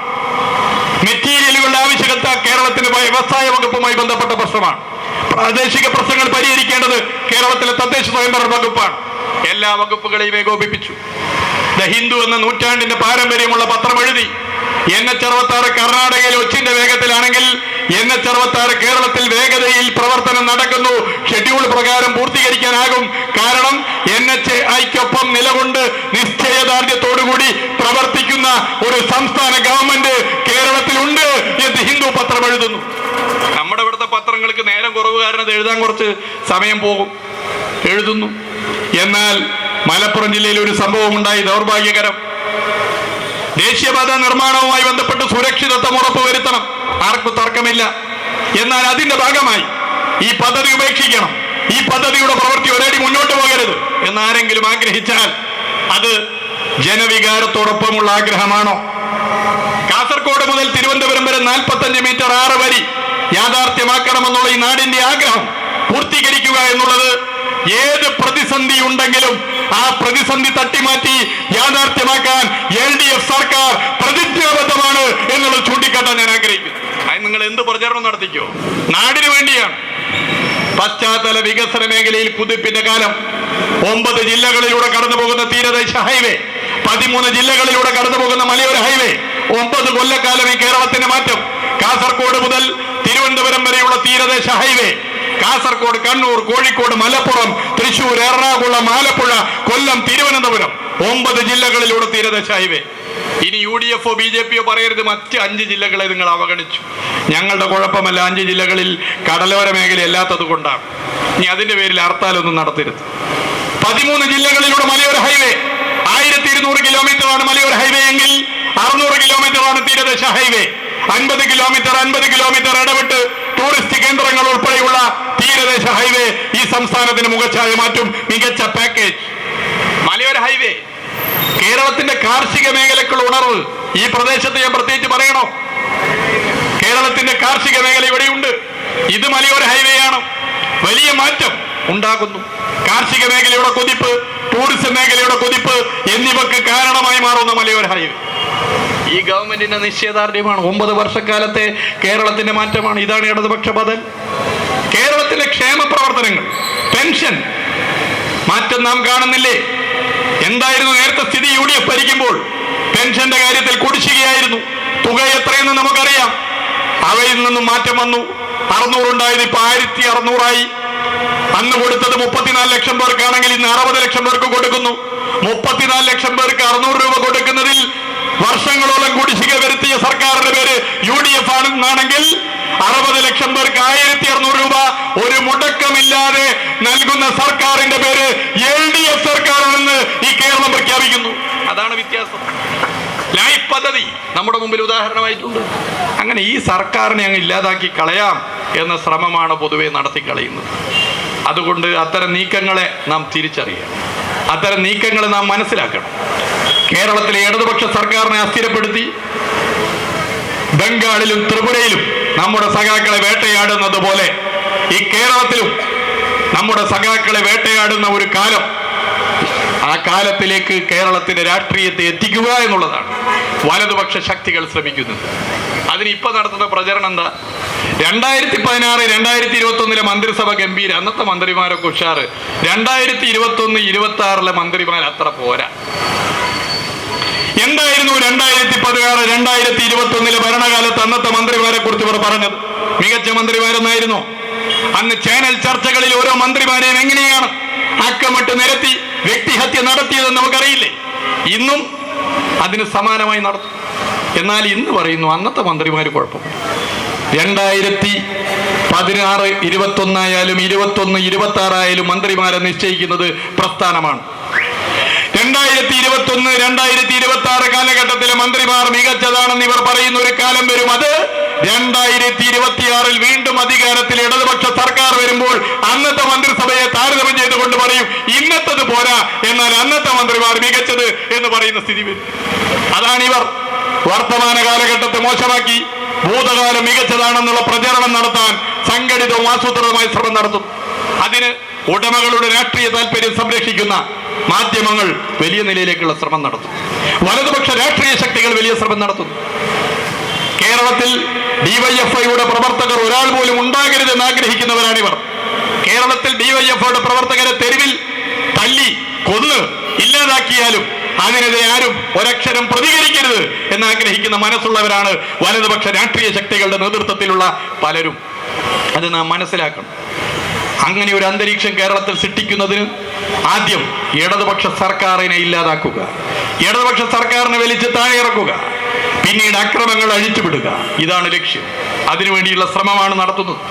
മെറ്റീരിയലുകളുടെ ആവശ്യകത കേരളത്തിന്റെ വ്യവസായ വകുപ്പുമായി ബന്ധപ്പെട്ട പ്രശ്നമാണ്. പ്രാദേശിക പ്രശ്നങ്ങൾ പരിഹരിക്കേണ്ടത് കേരളത്തിലെ തദ്ദേശ സ്വയംഭരണ വകുപ്പാണ്. എല്ലാ വകുപ്പുകളെയും ഏകോപിപ്പിച്ചു. ദ ഹിന്ദു എന്ന നൂറ്റാണ്ടിന്റെ പാരമ്പര്യമുള്ള പത്രം എഴുതി, NH-66 കർണാടകയിൽ ഒച്ചിന്റെ വേഗത്തിലാണെങ്കിൽ NH-66 കേരളത്തിൽ വേഗതയിൽ പ്രവർത്തനം നടക്കുന്നു. ഷെഡ്യൂൾ പ്രകാരം പൂർത്തീകരിക്കാനാകും. കാരണം NHIക്കൊപ്പം നിലകൊണ്ട് നിശ്ചയദാർഢ്യത്തോടുകൂടി പ്രവർത്തിക്കുന്ന ഒരു സംസ്ഥാന ഗവൺമെന്റ് കേരളത്തിലുണ്ട് എന്ന് ഹിന്ദു പത്രം എഴുതുന്നു. നമ്മുടെ ഇവിടുത്തെ പത്രങ്ങൾക്ക് നേരം കുറവ് കാരണം എഴുതാൻ കുറച്ച് സമയം പോകും, എഴുതുന്നു. എന്നാൽ മലപ്പുറം ജില്ലയിൽ ഒരു സംഭവം ഉണ്ടായി, ദൗർഭാഗ്യകരം. ദേശീയപാത നിർമ്മാണവുമായി ബന്ധപ്പെട്ട് സുരക്ഷിതത്വം ഉറപ്പുവരുത്തണം, ആർക്കും തർക്കമില്ല. എന്നാൽ അതിന്റെ ഭാഗമായി ഈ പദ്ധതി ഉപേക്ഷിക്കണം, ഈ പദ്ധതിയുടെ പ്രവൃത്തി ഒരടി മുന്നോട്ട് പോകരുത് എന്നാരെങ്കിലും ആഗ്രഹിച്ചാൽ അത് ജനവികാരത്തോടൊപ്പമുള്ള ആഗ്രഹമാണോ? കാസർഗോഡ് മുതൽ തിരുവനന്തപുരം വരെ 45 മീറ്റർ 6 വരി യാഥാർത്ഥ്യമാക്കണമെന്നുള്ള ഈ നാടിന്റെ ആഗ്രഹം പൂർത്തീകരിക്കുക എന്നുള്ളത് ഏത് പ്രതിസന്ധി ഉണ്ടെങ്കിലും ആ പ്രതിസന്ധി തട്ടിമാറ്റി യാഥാർത്ഥ്യമാക്കാൻ LDF സർക്കാർ പ്രതിജ്ഞാബദ്ധമാണ് എന്നുള്ളത് ചൂണ്ടിക്കാട്ടാൻ ഞാൻ ആഗ്രഹിക്കുന്നു. അതിന് നിങ്ങൾ എന്ത് പ്രചരണം നടത്തിക്കോ, നാടിന് വേണ്ടിയാണ്. പശ്ചാത്തല വികസന മേഖലയിൽ കുതിപ്പിന്റെ കാലം. 9 ജില്ലകളിലൂടെ കടന്നു പോകുന്ന തീരദേശ ഹൈവേ, 13 ജില്ലകളിലൂടെ കടന്നു പോകുന്ന മലയോര ഹൈവേ, 9 കൊല്ലക്കാലം ഈ കേരളത്തിന്റെ മാറ്റം. കാസർഗോഡ് മുതൽ തിരുവനന്തപുരം വരെയുള്ള തീരദേശ ഹൈവേ, കാസർഗോഡ്, കണ്ണൂർ, കോഴിക്കോട്, മലപ്പുറം, തൃശൂർ, എറണാകുളം, ആലപ്പുഴ, കൊല്ലം, തിരുവനന്തപുരം, 9 ജില്ലകളിലൂടെ തീരദേശ ഹൈവേ. ഇനി UDF-ഓ BJP-യോ പറയരുത് മറ്റ് 5 ജില്ലകളെ നിങ്ങൾ അവഗണിച്ചു. ഞങ്ങളുടെ കുഴപ്പമല്ല, 5 ജില്ലകളിൽ കടലോര മേഖല അല്ലാത്തത് കൊണ്ടാണ്. ഇനി അതിന്റെ പേരിൽ ഹർത്താലൊന്നും നടത്തരുത്. 13 ജില്ലകളിലൂടെ മലയോര ഹൈവേ, 1200 കിലോമീറ്ററാണ് മലയോര ഹൈവേ എങ്കിൽ 600 കിലോമീറ്ററാണ് തീരദേശ ഹൈവേ. 50 കിലോമീറ്റർ ഇടവിട്ട് ടൂറിസ്റ്റ് കേന്ദ്രങ്ങൾ ഉൾപ്പെടെയുള്ള തീരദേശ ഹൈവേ ഈ സംസ്ഥാനത്തിന് മുഖച്ഛായ മാറ്റും. മികച്ച പാക്കേജ്. മലയോര ഹൈവേ കേരളത്തിന്റെ കാർഷിക മേഖലക്കുള്ള ഉണർവ്. ഈ പ്രദേശത്ത് ഞാൻ പ്രത്യേകിച്ച് പറയണോ, കേരളത്തിന്റെ കാർഷിക മേഖല ഇവിടെയുണ്ട്. ഇത് മലയോര ഹൈവേ ആണ്. വലിയ മാറ്റം ഉണ്ടാകുന്നു. കാർഷിക മേഖലയുടെ കുതിപ്പ്, ടൂറിസം മേഖലയുടെ കുതിപ്പ് എന്നിവക്ക് കാരണമായി മാറുന്ന മലയോര ഹൈവേ ഈ ഗവൺമെന്റിന്റെ നിശ്ചയദാർഢ്യമാണ്. 9 വർഷക്കാലത്തെ കേരളത്തിന്റെ മാറ്റമാണ്. ഇതാണ് ഇടതുപക്ഷ ബദൽ. കേരളത്തിലെ ക്ഷേമ പ്രവർത്തനങ്ങൾ, പെൻഷൻ മാറ്റം നാം കാണുന്നില്ലേ? എന്തായിരുന്നു നേരത്തെ സ്ഥിതി? UDF ഭരിക്കുമ്പോൾ പെൻഷന്റെ കാര്യത്തിൽ കുടിശ്ശികയായിരുന്നു. തുക എത്രയെന്ന് നമുക്കറിയാം. അവയിൽ നിന്നും മാറ്റം വന്നു. 600 ഉണ്ടായത് ഇപ്പൊ 1600 ആയി. അന്ന് കൊടുത്തത് 34 ലക്ഷം പേർക്കാണെങ്കിൽ ഇന്ന് 60 ലക്ഷം പേർക്ക് കൊടുക്കുന്നു. 34 ലക്ഷം പേർക്ക് 600 രൂപ കൊടുക്കുന്നതിൽ വർഷങ്ങളോളം കുടിശ്ശിക വരുത്തിയ സർക്കാരിന്റെ പേര് UDF ആണെന്നാണെങ്കിൽ 60 ലക്ഷം പേർക്ക് 1600 രൂപ ഒരു മുടക്കമില്ലാതെ നൽകുന്ന സർക്കാരിന്റെ പേര് LDF സർക്കാരാണെന്ന് ഈ കേരളം പ്രഖ്യാപിക്കുന്നു. അതാണ് വ്യത്യാസം. ലൈഫ് പദ്ധതി നമ്മുടെ മുമ്പിൽ ഉദാഹരണമായിട്ടുണ്ട്. അങ്ങനെ ഈ സർക്കാരിനെ അങ്ങ് ഇല്ലാതാക്കി കളയാം എന്ന ശ്രമമാണ് പൊതുവെ നടത്തിക്കളയുന്നത്. അതുകൊണ്ട് അത്തരം നീക്കങ്ങളെ നാം തിരിച്ചറിയണം, അത്തരം നീക്കങ്ങളെ നാം മനസ്സിലാക്കണം. കേരളത്തിലെ ഇടതുപക്ഷ സർക്കാരിനെ അസ്ഥിരപ്പെടുത്തി ബംഗാളിലും ത്രിപുരയിലും നമ്മുടെ സഖാക്കളെ വേട്ടയാടുന്നത് പോലെ ഈ കേരളത്തിലും നമ്മുടെ സഖാക്കളെ വേട്ടയാടുന്ന ഒരു കാലം, ആ കാലത്തിലേക്ക് കേരളത്തിന്റെ രാഷ്ട്രീയത്തെ എത്തിക്കുക എന്നുള്ളതാണ് വലതുപക്ഷ ശക്തികൾ ശ്രമിക്കുന്നത്. അതിന് ഇപ്പൊ നടത്തുന്ന പ്രചരണം എന്താ? 2016, 2021 മന്ത്രിസഭ ഗംഭീര, അന്നത്തെ മന്ത്രിമാരൊക്കെ ഉഷാറ്. 2021, 2026 മന്ത്രിമാർ അത്ര പോരാ. എന്തായിരുന്നു 2016, 2021 ഭരണകാലത്ത് അന്നത്തെ മന്ത്രിമാരെ കുറിച്ച് ഇവർ പറഞ്ഞത്? മികച്ച മന്ത്രിമാരെന്നായിരുന്നു. അന്ന് ചാനൽ ചർച്ചകളിൽ ഓരോ മന്ത്രിമാരെയും എങ്ങനെയാണ് അക്കമിട്ട് നിരത്തി വ്യക്തിഹത്യ നടത്തിയതെന്ന് നമുക്കറിയില്ലേ? ഇന്നും അതിന് സമാനമായി നടത്തും. എന്നാൽ ഇന്ന് പറയുന്നു അന്നത്തെ മന്ത്രിമാർ കുഴപ്പമില്ല. 2016, 21 ആയാലും 21, 26 ആയാലും മന്ത്രിമാരെ നിശ്ചയിക്കുന്നത് പ്രസ്ഥാനമാണ്. 2021, 2026 കാലഘട്ടത്തിലെ മന്ത്രിമാർ മികച്ചതാണെന്ന് ഇവർ പറയുന്ന ഒരു കാലം വരും. അത് 2026 വീണ്ടും അധികാരത്തിൽ ഇടതുപക്ഷ സർക്കാർ വരുമ്പോൾ അന്നത്തെ മന്ത്രിസഭയെ താരതമ്യം ചെയ്തുകൊണ്ട് പറയും ഇന്നത്തത് പോരാ, എന്നാൽ അന്നത്തെ മന്ത്രിമാർ മികച്ചത് എന്ന് പറയുന്ന സ്ഥിതി വരും. അതാണിവർ വർത്തമാന കാലഘട്ടത്തെ മോശമാക്കി ഭൂതകാലം മികച്ചതാണെന്നുള്ള പ്രചരണം നടത്താൻ സംഘടിതവും ആസൂത്രിതമായ ശ്രമം നടത്തും. അതിന് ഉടമകളുടെ രാഷ്ട്രീയ താല്പര്യം സംരക്ഷിക്കുന്ന മാധ്യമങ്ങൾ വലിയ നിലയിലേക്കുള്ള ശ്രമം നടത്തും. വലതുപക്ഷ രാഷ്ട്രീയ ശക്തികൾ വലിയ ശ്രമം നടത്തുന്നു. കേരളത്തിൽ ഡിവൈഎഫ്ഐയുടെ പ്രവർത്തകർ ഒരാൾ പോലും ഉണ്ടാകരുതെന്ന് ആഗ്രഹിക്കുന്നവരാണിവർ. കേരളത്തിൽ ഡിവൈഎഫ്ഐയുടെ പ്രവർത്തകരെ തെരുവിൽ തല്ലി കൊന്ന് ഇല്ലാതാക്കിയാലും അതിനെതിരെ ആരും ഒരക്ഷരം പ്രതികരിക്കരുത് എന്ന് ആഗ്രഹിക്കുന്ന മനസ്സുള്ളവരാണ് വലതുപക്ഷ രാഷ്ട്രീയ ശക്തികളുടെ നേതൃത്വത്തിലുള്ള പലരും. അത് നാം മനസ്സിലാക്കണം. അങ്ങനെ ഒരു അന്തരീക്ഷം കേരളത്തിൽ സൃഷ്ടിക്കുന്നതിന് ആദ്യം ഇടതുപക്ഷ സർക്കാരിനെ ഇല്ലാതാക്കുക, ഇടതുപക്ഷ സർക്കാരിനെ വലിച്ച് താഴെ ഇറക്കുക, പിന്നീട് അക്രമങ്ങൾ അഴിച്ചുവിടുക. ഇതാണ് ലക്ഷ്യം. അതിനുവേണ്ടിയുള്ള ശ്രമമാണ് നടത്തുന്നത്.